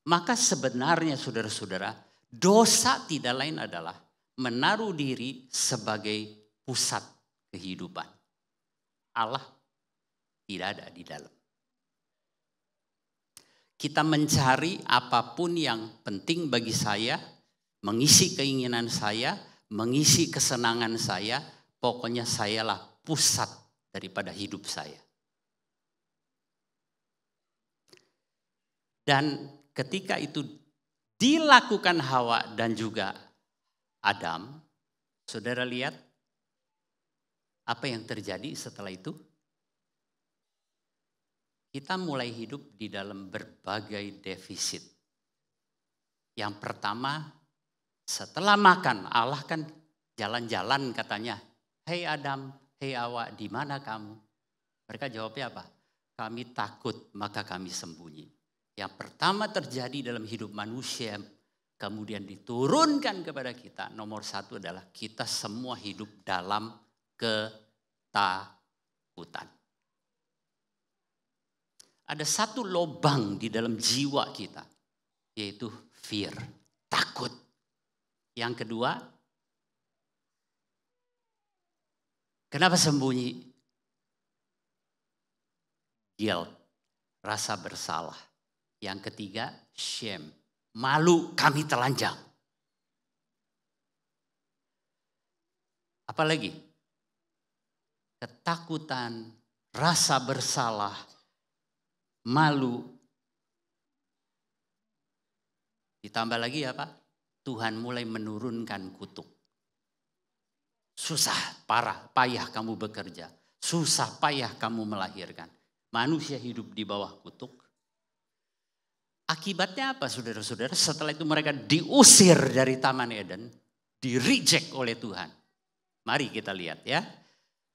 Maka sebenarnya saudara-saudara, dosa tidak lain adalah menaruh diri sebagai pusat kehidupan. Allah tidak ada di dalam. Kita mencari apapun yang penting bagi saya, mengisi keinginan saya, mengisi kesenangan saya, pokoknya sayalah pusat daripada hidup saya. Dan ketika itu dilakukan Hawa dan juga Adam, saudara lihat apa yang terjadi setelah itu? Kita mulai hidup di dalam berbagai defisit. Yang pertama, setelah makan, Allah kan jalan-jalan katanya. Hei Adam, hei Hawa, di mana kamu? Mereka jawabnya apa? Kami takut, maka kami sembunyi. Yang pertama terjadi dalam hidup manusia, kemudian diturunkan kepada kita. Nomor satu adalah kita semua hidup dalam ketakutan. Ada satu lubang di dalam jiwa kita, yaitu fear, takut. Yang kedua, kenapa sembunyi? Guilt, rasa bersalah. Yang ketiga, shame, malu, kami telanjang. Apalagi? Ketakutan, rasa bersalah, malu. Ditambah lagi apa? Tuhan mulai menurunkan kutuk. Susah, parah, payah kamu bekerja. Susah, payah kamu melahirkan. Manusia hidup di bawah kutuk. Akibatnya apa saudara-saudara? Setelah itu mereka diusir dari Taman Eden. Di-reject oleh Tuhan. Mari kita lihat ya.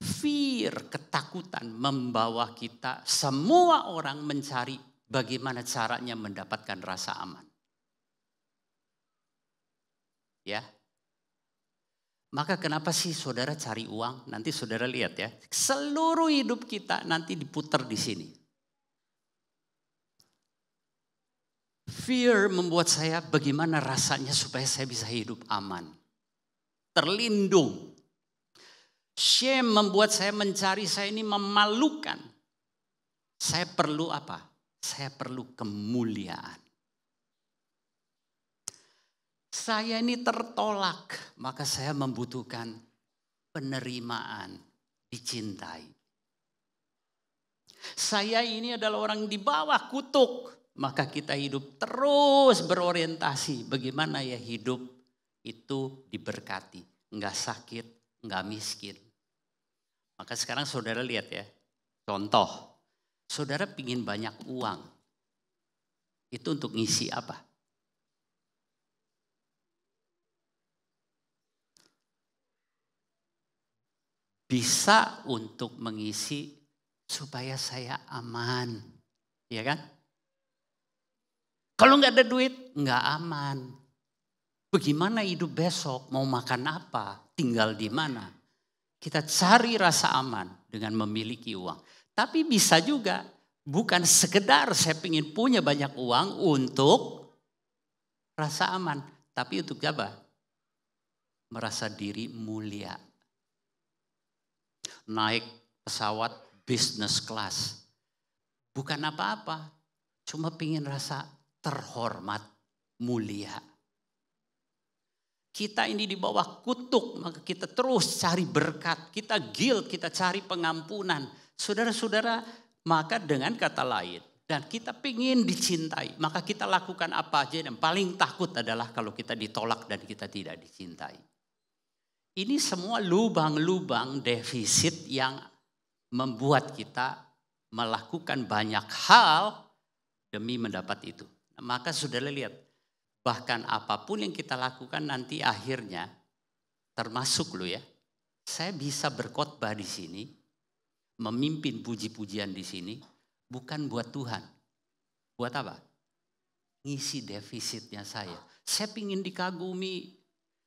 Fear, ketakutan membawa kita, semua orang mencari bagaimana caranya mendapatkan rasa aman. Ya. Maka kenapa sih saudara cari uang? Nanti saudara lihat ya. Seluruh hidup kita nanti diputar di sini. Fear membuat saya bagaimana rasanya supaya saya bisa hidup aman. Terlindung. Shame membuat saya mencari, saya ini memalukan. Saya perlu apa? Saya perlu kemuliaan. Saya ini tertolak, maka saya membutuhkan penerimaan, dicintai. Saya ini adalah orang di bawah kutuk, maka kita hidup terus berorientasi bagaimana ya hidup itu diberkati, enggak sakit, enggak miskin. Maka sekarang saudara lihat ya, Contoh, saudara pingin banyak uang. Itu untuk ngisi apa? Bisa untuk mengisi supaya saya aman. Iya kan? Kalau nggak ada duit, nggak aman. Bagaimana hidup besok? Mau makan apa? Tinggal di mana? Kita cari rasa aman dengan memiliki uang. Tapi bisa juga bukan sekedar saya ingin punya banyak uang untuk rasa aman. Tapi untuk apa? Merasa diri mulia. Naik pesawat business class. Bukan apa-apa. Cuma ingin rasa terhormat, mulia. Kita ini di bawah kutuk, maka kita terus cari berkat. Kita guilt, kita cari pengampunan. Saudara-saudara, maka dengan kata lain, dan kita ingin dicintai, maka kita lakukan apa aja. Dan paling takut adalah kalau kita ditolak dan kita tidak dicintai. Ini semua lubang-lubang defisit yang membuat kita melakukan banyak hal demi mendapat itu. Maka saudara lihat, bahkan apapun yang kita lakukan nanti akhirnya, termasuk lo ya, saya bisa berkhotbah di sini, memimpin puji-pujian di sini, bukan buat Tuhan. Buat apa? Ngisi defisitnya saya. Saya ingin dikagumi,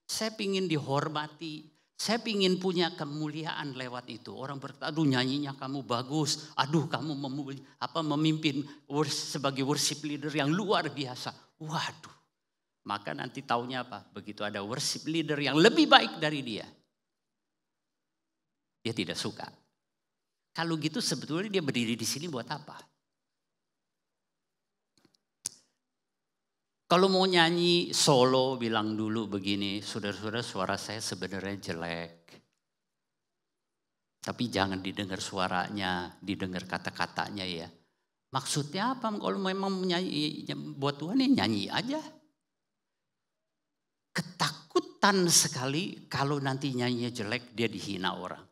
saya ingin dihormati, saya ingin punya kemuliaan lewat itu. Orang berkata, aduh nyanyinya kamu bagus, aduh kamu memimpin sebagai worship leader yang luar biasa. Waduh, maka nanti taunya apa? Begitu ada worship leader yang lebih baik dari dia, dia tidak suka. Kalau gitu sebetulnya dia berdiri di sini buat apa? Kalau mau nyanyi solo bilang dulu begini, saudara-saudara suara saya sebenarnya jelek. Tapi jangan didengar suaranya, didengar kata-katanya ya. Maksudnya apa? Kalau memang menyanyi buat Tuhan ya nyanyi aja. Ketakutan sekali kalau nanti nyanyinya jelek dia dihina orang.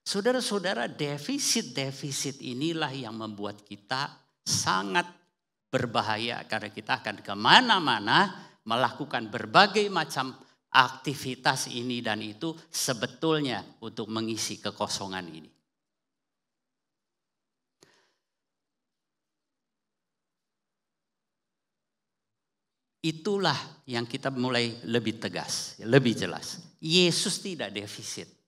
Saudara-saudara, defisit inilah yang membuat kita sangat berbahaya karena kita akan kemana-mana melakukan berbagai macam aktivitas ini dan itu sebetulnya untuk mengisi kekosongan ini. Itulah yang kita mulai lebih tegas, lebih jelas. Yesus tidak defisit.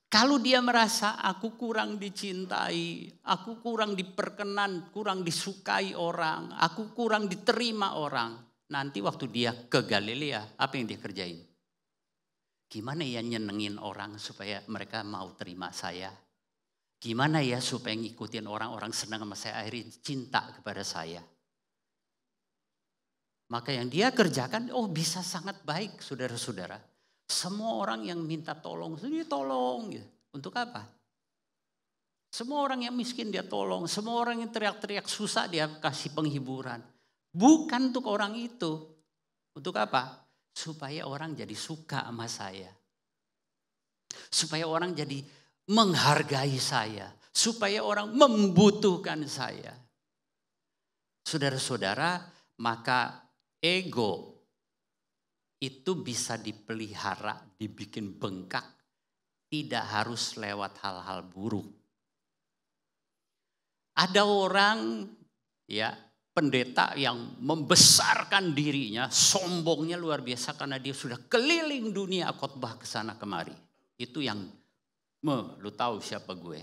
Kalau dia merasa aku kurang dicintai, aku kurang diperkenan, kurang disukai orang, aku kurang diterima orang. Nanti waktu dia ke Galilea, apa yang dia kerjain? Gimana ya nyenengin orang supaya mereka mau terima saya? Gimana ya supaya ngikutin orang-orang senang sama saya, akhirnya cinta kepada saya? Maka yang dia kerjakan, bisa sangat baik saudara-saudara. Semua orang yang minta tolong, dia tolong. Untuk apa? Semua orang yang miskin dia tolong. Semua orang yang teriak-teriak susah dia kasih penghiburan. Bukan untuk orang itu. Untuk apa? Supaya orang jadi suka sama saya. Supaya orang jadi menghargai saya. Supaya orang membutuhkan saya. Saudara-saudara, maka ego itu bisa dipelihara, dibikin bengkak, tidak harus lewat hal-hal buruk. Ada orang ya pendeta yang membesarkan dirinya, sombongnya luar biasa karena dia sudah keliling dunia khotbah ke sana kemari. Itu yang lu tahu siapa gue.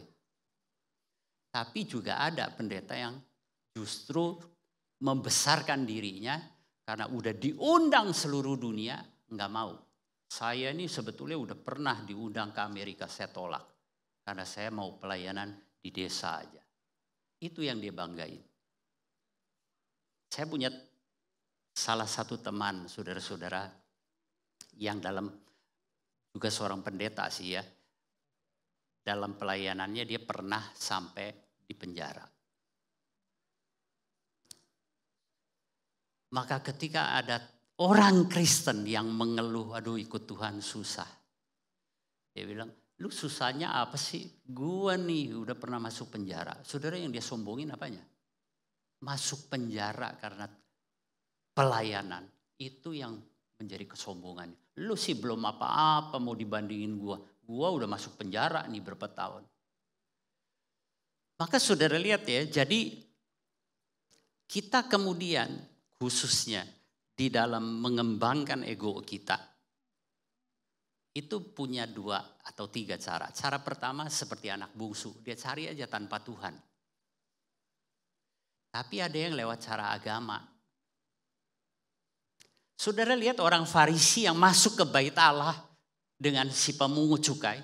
Tapi juga ada pendeta yang justru membesarkan dirinya karena udah diundang seluruh dunia, enggak mau. Saya ini sebetulnya udah pernah diundang ke Amerika, saya tolak. Karena saya mau pelayanan di desa aja. Itu yang dia banggain. Saya punya salah satu teman, saudara-saudara, yang juga seorang pendeta sih ya. Dalam pelayanannya dia pernah sampai di penjara. Maka ketika ada orang Kristen yang mengeluh, aduh ikut Tuhan susah. Dia bilang, Lu susahnya apa sih? Gua nih udah pernah masuk penjara. Saudara, yang dia sombongin apanya? Masuk penjara karena pelayanan. Itu yang menjadi kesombongan. Lu sih belum apa-apa mau dibandingin gua. Gua udah masuk penjara nih berapa tahun. Maka saudara lihat ya, jadi kita kemudian khususnya di dalam mengembangkan ego kita, itu punya 2 atau 3 cara. Cara pertama seperti anak bungsu, dia cari aja tanpa Tuhan. Tapi ada yang lewat cara agama. Saudara lihat orang Farisi yang masuk ke bait Allah dengan si pemungut cukai,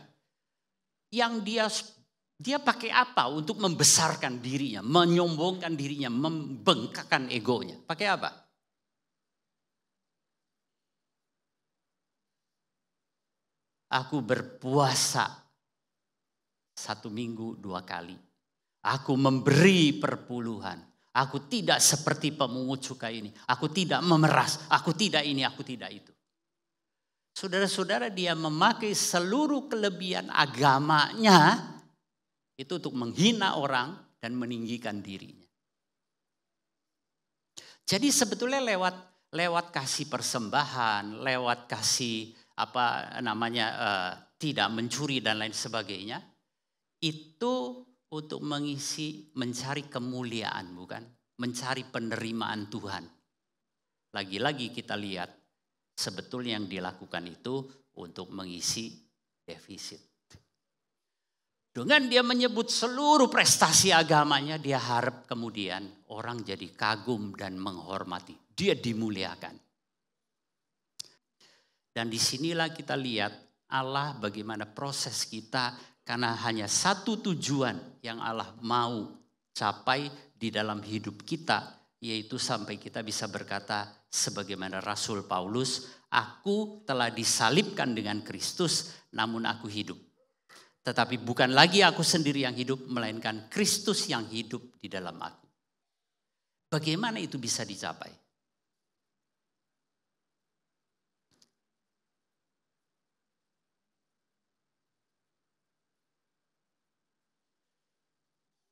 yang dia pakai apa untuk membesarkan dirinya, menyombongkan dirinya, membengkakkan egonya? Pakai apa? Aku berpuasa 1 minggu 2 kali. Aku memberi perpuluhan. Aku tidak seperti pemungut cukai ini. Aku tidak memeras. Aku tidak ini, aku tidak itu. Saudara-saudara, dia memakai seluruh kelebihan agamanya itu untuk menghina orang dan meninggikan dirinya. Jadi sebetulnya lewat kasih persembahan, lewat kasih tidak mencuri dan lain sebagainya, itu untuk mencari kemuliaan, bukan? Mencari penerimaan Tuhan. Lagi-lagi kita lihat, sebetulnya yang dilakukan itu untuk mengisi defisit. Dengan dia menyebut seluruh prestasi agamanya, dia harap kemudian orang jadi kagum dan menghormati. Dia dimuliakan. Dan disinilah kita lihat Allah bagaimana proses kita, karena hanya satu tujuan yang Allah mau capai di dalam hidup kita, yaitu sampai kita bisa berkata sebagaimana Rasul Paulus, aku telah disalibkan dengan Kristus, namun aku hidup. Tetapi bukan lagi aku sendiri yang hidup, melainkan Kristus yang hidup di dalam aku. Bagaimana itu bisa dicapai?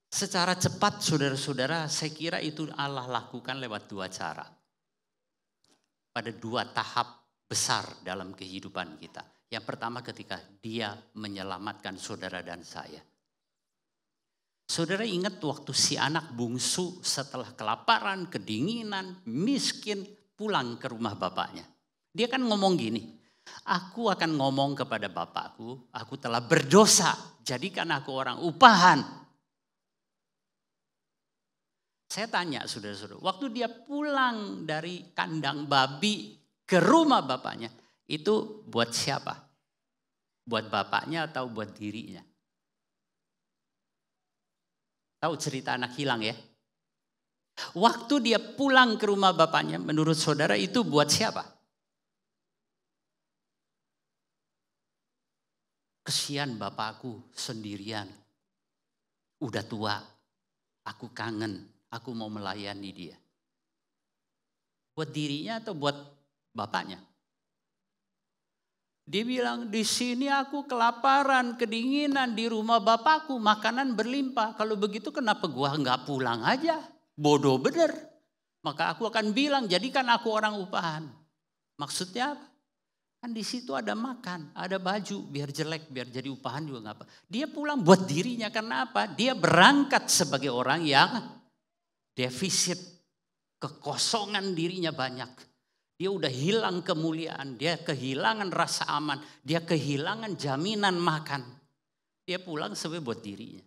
Secara cepat saudara-saudara, saya kira itu Allah lakukan lewat 2 cara. Pada 2 tahap besar dalam kehidupan kita. Yang pertama ketika dia menyelamatkan saudara dan saya. Saudara ingat waktu si anak bungsu setelah kelaparan, kedinginan, miskin, pulang ke rumah bapaknya. Dia kan ngomong gini, aku akan ngomong kepada bapakku, aku telah berdosa, jadikan aku orang upahan. Saya tanya saudara-saudara, waktu dia pulang dari kandang babi ke rumah bapaknya, itu buat siapa? Buat bapaknya atau buat dirinya? Tahu cerita anak hilang ya? Waktu dia pulang ke rumah bapaknya, menurut saudara itu buat siapa? Kesian bapakku sendirian, udah tua, aku kangen. Aku mau melayani dia. Buat dirinya atau buat bapaknya? Dia bilang, di sini aku kelaparan, kedinginan, di rumah bapakku makanan berlimpah. Kalau begitu kenapa gua nggak pulang aja? Bodoh bener. Maka aku akan bilang, jadikan aku orang upahan. Maksudnya apa? Kan di situ ada makan, ada baju, biar jelek, biar jadi upahan juga nggak apa. Dia pulang buat dirinya karena apa? Dia berangkat sebagai orang yang defisit, kekosongan dirinya banyak. Dia udah hilang kemuliaan, dia kehilangan rasa aman, dia kehilangan jaminan makan. Dia pulang sebagai buat dirinya.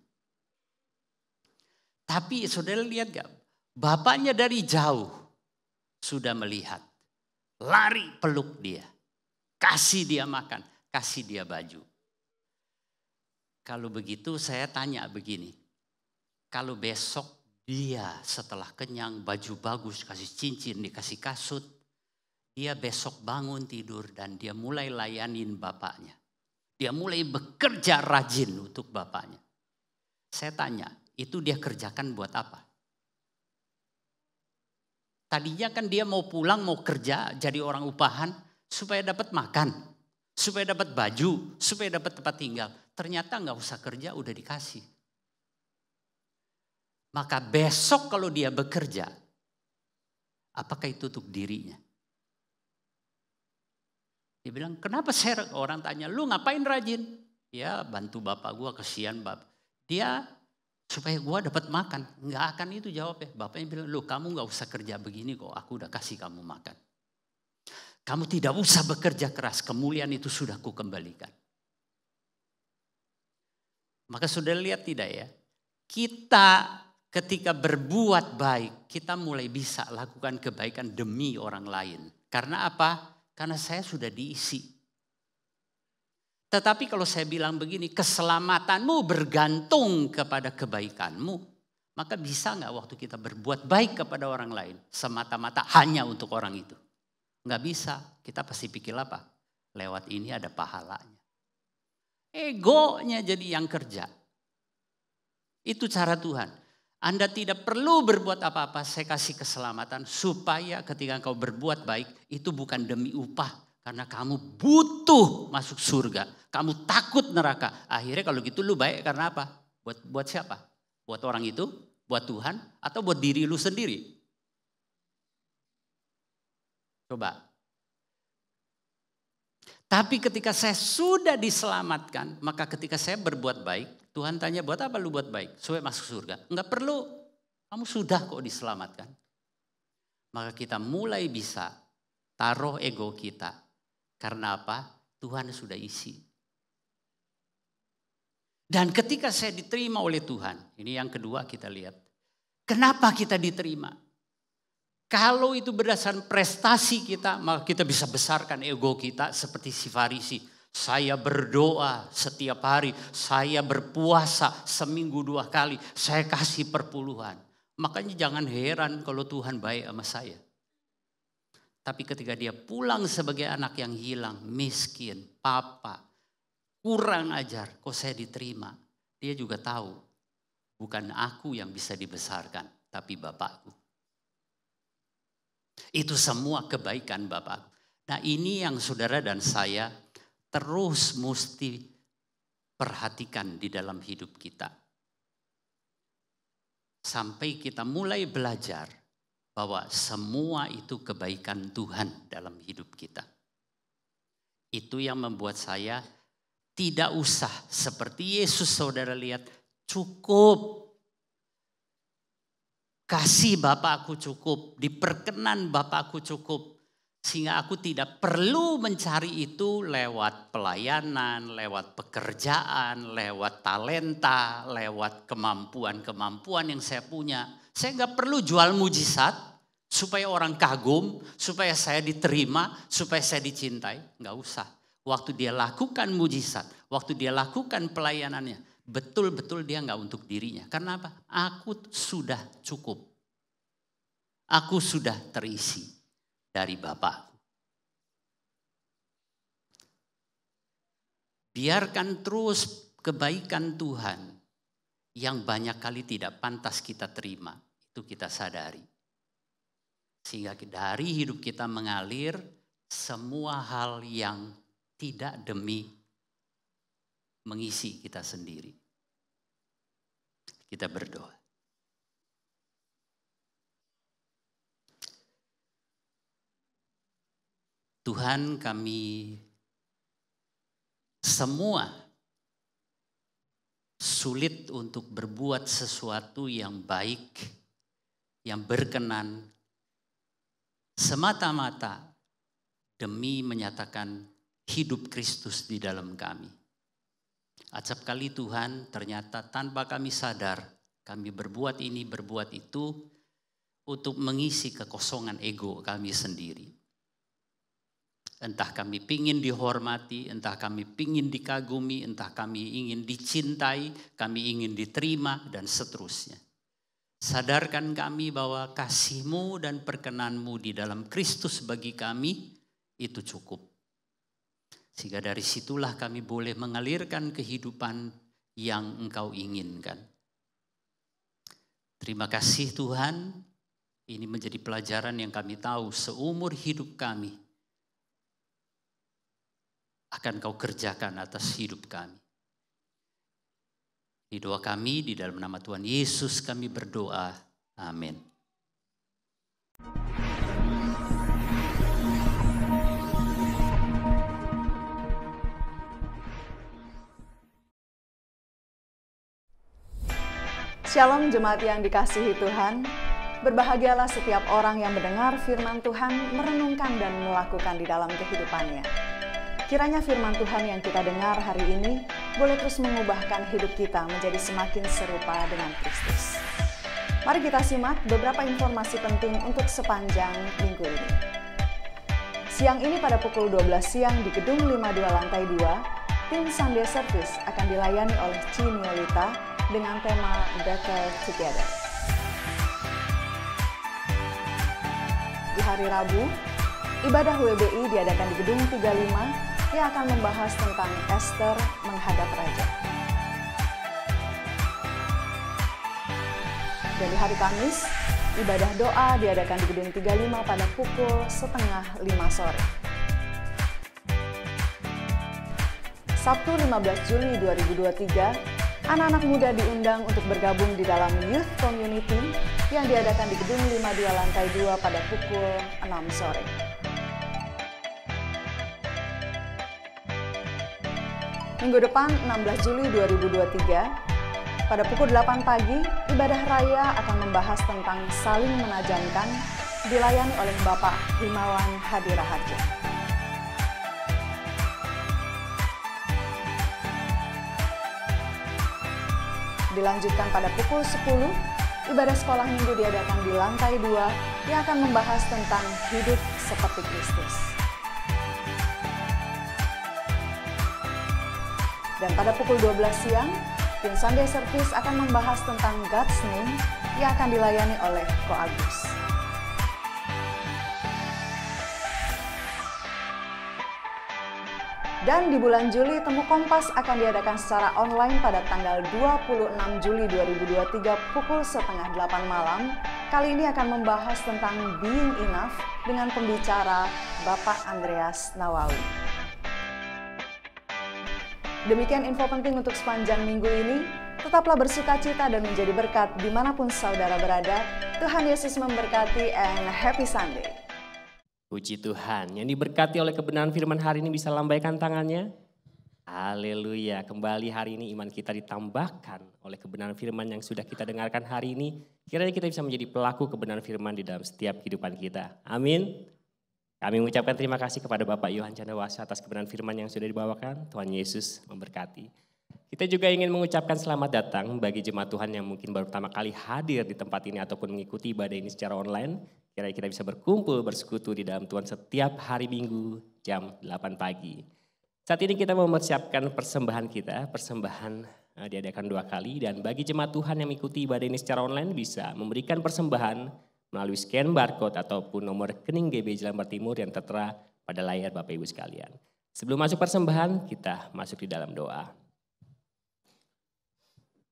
Tapi saudara lihat gak? Bapaknya dari jauh sudah melihat. Lari peluk dia. Kasih dia makan, kasih dia baju. Kalau begitu saya tanya begini. Kalau besok dia setelah kenyang, baju bagus, kasih cincin, dikasih kasut. Dia besok bangun tidur dan dia mulai layanin bapaknya. Dia mulai bekerja rajin untuk bapaknya. Saya tanya, itu dia kerjakan buat apa? Tadinya kan dia mau pulang, mau kerja, jadi orang upahan supaya dapat makan. supaya dapat baju, supaya dapat tempat tinggal. Ternyata nggak usah kerja, udah dikasih. Maka besok kalau dia bekerja, apakah itu untuk dirinya? Dia bilang, kenapa orang tanya, lu ngapain rajin? Ya bantu bapak gua, kesian bapak. Dia supaya gua dapat makan. Nggak akan itu jawabnya. Bapaknya bilang, lu kamu nggak usah kerja begini kok, aku udah kasih kamu makan. Kamu tidak usah bekerja keras, kemuliaan itu sudah kukembalikan. Maka sudah lihat tidak ya? Kita ketika berbuat baik, kita mulai bisa lakukan kebaikan demi orang lain. Karena apa? Karena saya sudah diisi. Tetapi kalau saya bilang begini, keselamatanmu bergantung kepada kebaikanmu. Maka bisa nggak waktu kita berbuat baik kepada orang lain, semata-mata hanya untuk orang itu? Nggak bisa, kita pasti pikir apa? Lewat ini ada pahalanya. Egonya jadi yang kerja. Itu cara Tuhan. Anda tidak perlu berbuat apa-apa, saya kasih keselamatan supaya ketika engkau berbuat baik itu bukan demi upah. Karena kamu butuh masuk surga, kamu takut neraka. Akhirnya kalau gitu lu baik karena apa? Buat siapa? Buat orang itu, buat Tuhan, atau buat diri lu sendiri? Coba. Tapi ketika saya sudah diselamatkan, maka ketika saya berbuat baik, Tuhan tanya, buat apa lu buat baik? Supaya masuk surga. Enggak perlu, kamu sudah kok diselamatkan. Maka kita mulai bisa taruh ego kita. Karena apa? Tuhan sudah isi. Dan ketika saya diterima oleh Tuhan, ini yang kedua kita lihat. Kenapa kita diterima? Kalau itu berdasarkan prestasi kita, maka kita bisa besarkan ego kita seperti si Farisi. Saya berdoa setiap hari, saya berpuasa seminggu 2 kali, saya kasih perpuluhan. Makanya jangan heran kalau Tuhan baik sama saya. Tapi ketika dia pulang sebagai anak yang hilang, miskin, papa, kurang ajar, kok saya diterima. Dia juga tahu, bukan aku yang bisa dibesarkan, tapi Bapakku. Itu semua kebaikan Bapak. Nah ini yang saudara dan saya terus mesti perhatikan di dalam hidup kita. Sampai kita mulai belajar bahwa semua itu kebaikan Tuhan dalam hidup kita. Itu yang membuat saya tidak usah seperti Yesus saudara lihat, cukup. Kasih Bapakku cukup, diperkenan Bapakku cukup. Sehingga aku tidak perlu mencari itu lewat pelayanan, lewat pekerjaan, lewat talenta, lewat kemampuan-kemampuan yang saya punya. Saya nggak perlu jual mujizat supaya orang kagum, supaya saya diterima, supaya saya dicintai. Nggak usah. Waktu dia lakukan mujizat, waktu dia lakukan pelayanannya, betul-betul dia nggak untuk dirinya. Karena apa? Aku sudah cukup. Aku sudah terisi dari Bapakku. Biarkan terus kebaikan Tuhan yang banyak kali tidak pantas kita terima. Itu kita sadari. Sehingga dari hidup kita mengalir semua hal yang tidak demi mengisi kita sendiri. Kita berdoa. Tuhan, kami semua sulit untuk berbuat sesuatu yang baik, yang berkenan, semata-mata demi menyatakan hidup Kristus di dalam kami. Acap kali Tuhan ternyata tanpa kami sadar, kami berbuat ini, berbuat itu untuk mengisi kekosongan ego kami sendiri. Entah kami pingin dihormati, entah kami pingin dikagumi, entah kami ingin dicintai, kami ingin diterima, dan seterusnya. Sadarkan kami bahwa kasih-Mu dan perkenan-Mu di dalam Kristus bagi kami itu cukup. Sehingga dari situlah kami boleh mengalirkan kehidupan yang Engkau inginkan. Terima kasih Tuhan, ini menjadi pelajaran yang kami tahu seumur hidup kami. akan kau kerjakan atas hidup kami. Di doa kami di dalam nama Tuhan Yesus kami berdoa. Amin. Shalom jemaat yang dikasihi Tuhan. Berbahagialah setiap orang yang mendengar firman Tuhan, merenungkan dan melakukan di dalam kehidupannya. Kiranya firman Tuhan yang kita dengar hari ini boleh terus mengubahkan hidup kita menjadi semakin serupa dengan Kristus. Mari kita simak beberapa informasi penting untuk sepanjang minggu ini. Siang ini pada pukul 12 siang di Gedung 52 Lantai 2, tim Sunday Service akan dilayani oleh Ciniolita dengan tema Better Together. Di hari Rabu, ibadah WBI diadakan di Gedung 35 yang akan membahas tentang Esther menghadap Raja. Dan di hari Kamis, ibadah doa diadakan di Gedung 35 pada pukul 4:30 sore. Sabtu 15 Juli 2023, anak-anak muda diundang untuk bergabung di dalam Youth Community yang diadakan di Gedung 52 Lantai 2 pada pukul 6 sore. Minggu depan 16 Juli 2023, pada pukul 8 pagi, ibadah raya akan membahas tentang saling menajamkan, dilayani oleh Bapak Himawan Hadiraharja. Dilanjutkan pada pukul 10, ibadah sekolah minggu diadakan di lantai 2 yang akan membahas tentang hidup seperti Kristus. Dan pada pukul 12 siang, tim Sunday Service akan membahas tentang God's Name yang akan dilayani oleh Ko Agus. Dan di bulan Juli, Temu Kompas akan diadakan secara online pada tanggal 26 Juli 2023 pukul 7:30 malam. Kali ini akan membahas tentang Being Enough dengan pembicara Bapak Andreas Nawawi. Demikian info penting untuk sepanjang minggu ini. Tetaplah bersukacita dan menjadi berkat dimanapun saudara berada. Tuhan Yesus memberkati and happy Sunday. Puji Tuhan, yang diberkati oleh kebenaran firman hari ini bisa lambaikan tangannya. Haleluya, kembali hari ini iman kita ditambahkan oleh kebenaran firman yang sudah kita dengarkan hari ini. Kiranya kita bisa menjadi pelaku kebenaran firman di dalam setiap kehidupan kita. Amin. Kami mengucapkan terima kasih kepada Bapak Yohan Chandrawasa atas kebenaran firman yang sudah dibawakan. Tuhan Yesus memberkati. Kita juga ingin mengucapkan selamat datang bagi jemaat Tuhan yang mungkin baru pertama kali hadir di tempat ini ataupun mengikuti ibadah ini secara online. Kiranya kita bisa berkumpul, bersekutu di dalam Tuhan setiap hari Minggu jam 8 pagi. Saat ini kita mau mempersiapkan persembahan kita, persembahan diadakan 2 kali. Dan bagi jemaat Tuhan yang mengikuti ibadah ini secara online bisa memberikan persembahan melalui scan barcode ataupun nomor rekening GB Jelambar Timur yang tertera pada layar Bapak Ibu sekalian. Sebelum masuk persembahan, kita masuk di dalam doa.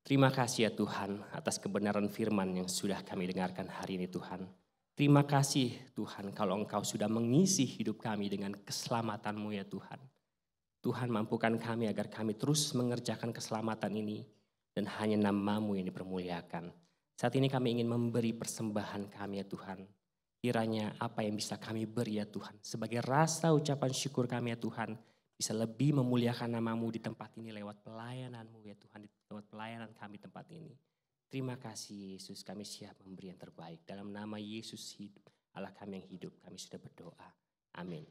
Terima kasih ya Tuhan atas kebenaran firman yang sudah kami dengarkan hari ini Tuhan. Terima kasih Tuhan kalau Engkau sudah mengisi hidup kami dengan keselamatan-Mu ya Tuhan. Tuhan mampukan kami agar kami terus mengerjakan keselamatan ini dan hanya nama-Mu yang dipermuliakan. Saat ini kami ingin memberi persembahan kami ya Tuhan. Kiranya apa yang bisa kami beri ya Tuhan. Sebagai rasa ucapan syukur kami ya Tuhan. Bisa lebih memuliakan nama-Mu di tempat ini lewat pelayanan-Mu ya Tuhan. Lewat pelayanan kami tempat ini. Terima kasih Yesus, kami siap memberi yang terbaik. Dalam nama Yesus hidup, Allah kami yang hidup, kami sudah berdoa. Amin.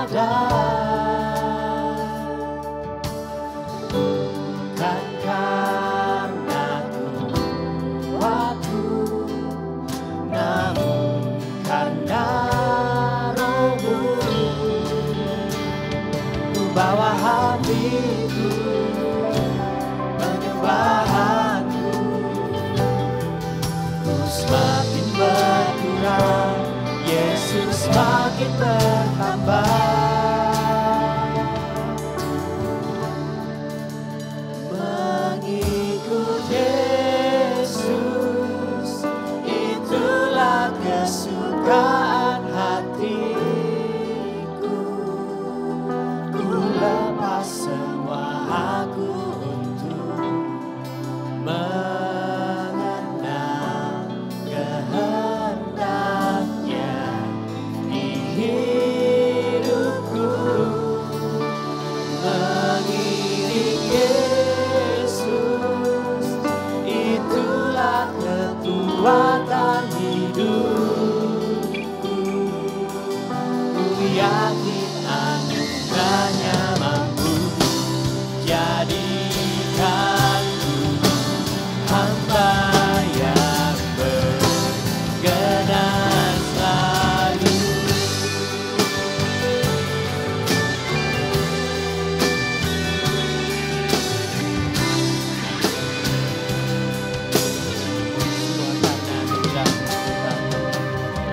ada bawa hatiku, penyembahanku, ku semakin berkurang, Yesus semakin bertambah. Mengikut Yesus, itulah kesukaan hatiku. Ku lepas semua aku untuk mengenal kehendaknya di hidupku. Mengiring Yesus, itulah kekuatan hidupku. Ku yakin anugerahnya mampu jadikanku hamba yang berkenan selalu.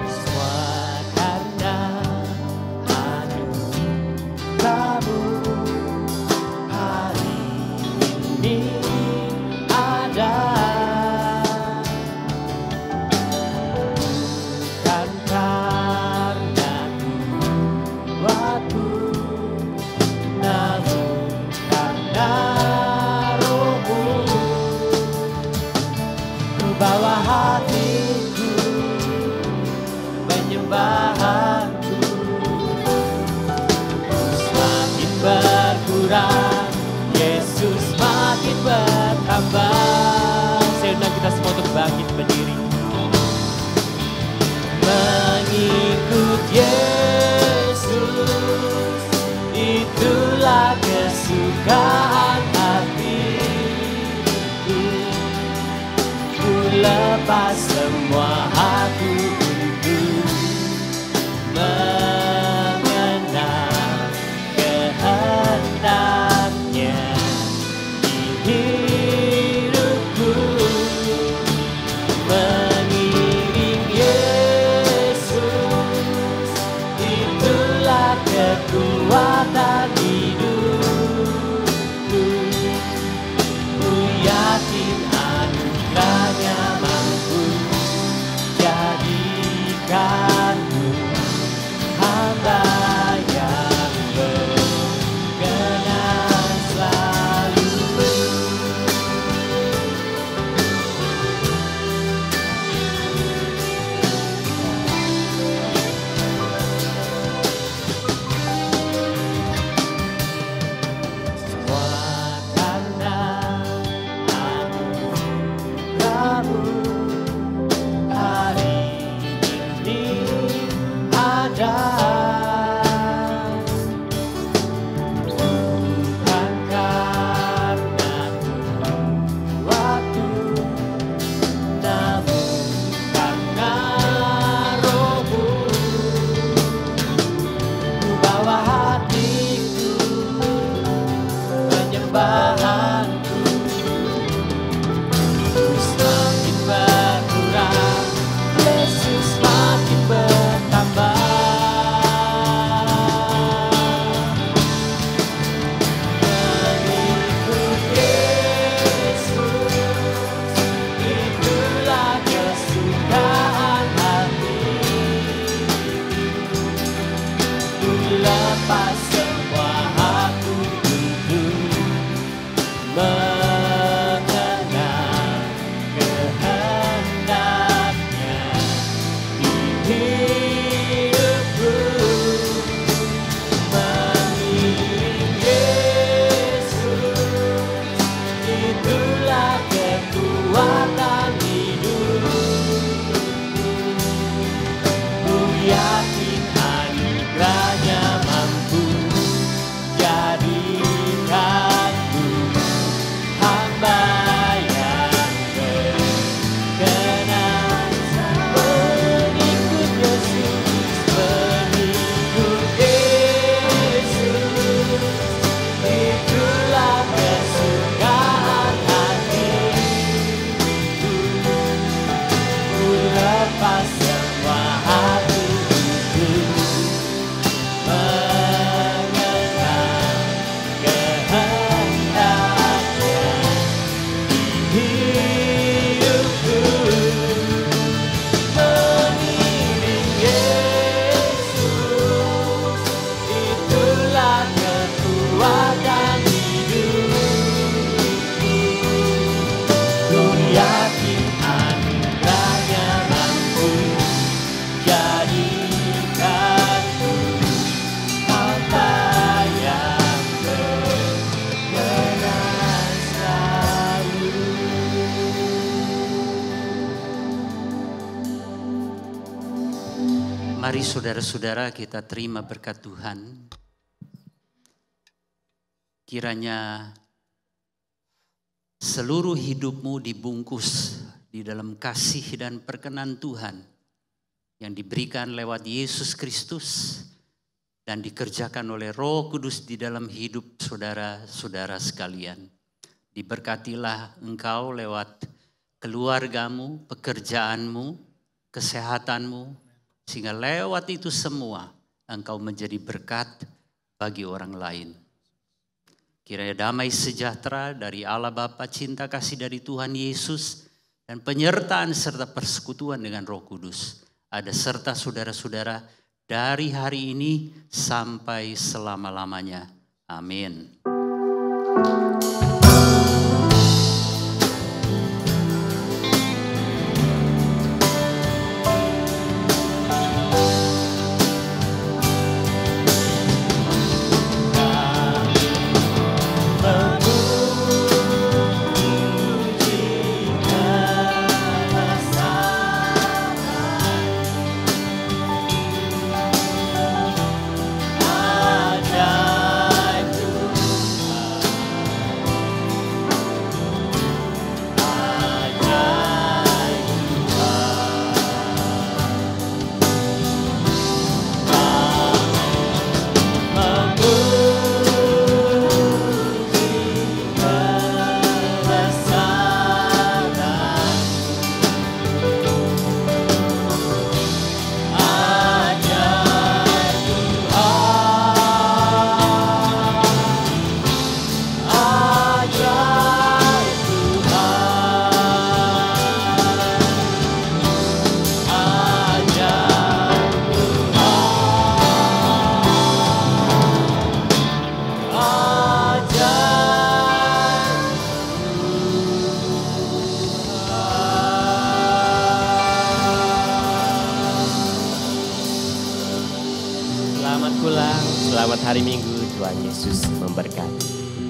Semua karena anugerahmu, hari ini ada. Bukan karena kuatku, namun karena Roh-Mu. Ku bawa hatiku, penyembahanku, ku semakin berkurang, Yesus semakin bertambah. Saya undang kita semua untuk bangkit berdiri. Mengikut Yesus, itulah kesukaan hatiku. Ku lepas semua aku untuk mengenal kehendaknya di hidupku. Mengiring Yesus, itulah kekuatan hidupku. Ku yakin anugerahnya mampu jadikanku hamba yang berkenan selalu. Semua karena anugerahmu, hari ini ada. Bukan karena kuatku, namun karena Roh-Mu. Ku bawa hatiku, penyembahanku, ku semakin berkurang, Yesus semakin bertambah. Mengikut Yesus, itulah kesukaan hatiku. Ku lepas semua aku untuk mengenal kehendaknya di hidupku. Mengiring Yesus, itulah kekuatan hidupku. Ku yakin anugerahnya mampu Mari saudara-saudara kita terima berkat Tuhan. Kiranya seluruh hidupmu dibungkus di dalam kasih dan perkenan Tuhan yang diberikan lewat Yesus Kristus dan dikerjakan oleh Roh Kudus di dalam hidup saudara-saudara sekalian. Diberkatilah engkau lewat keluargamu, pekerjaanmu, kesehatanmu, sehingga lewat itu semua engkau menjadi berkat bagi orang lain. Kiranya damai sejahtera dari Allah Bapa, cinta kasih dari Tuhan Yesus, dan penyertaan serta persekutuan dengan Roh Kudus ada serta saudara-saudara dari hari ini sampai selama-lamanya. Amin. Selamat pulang, selamat hari Minggu, Tuhan Yesus memberkati.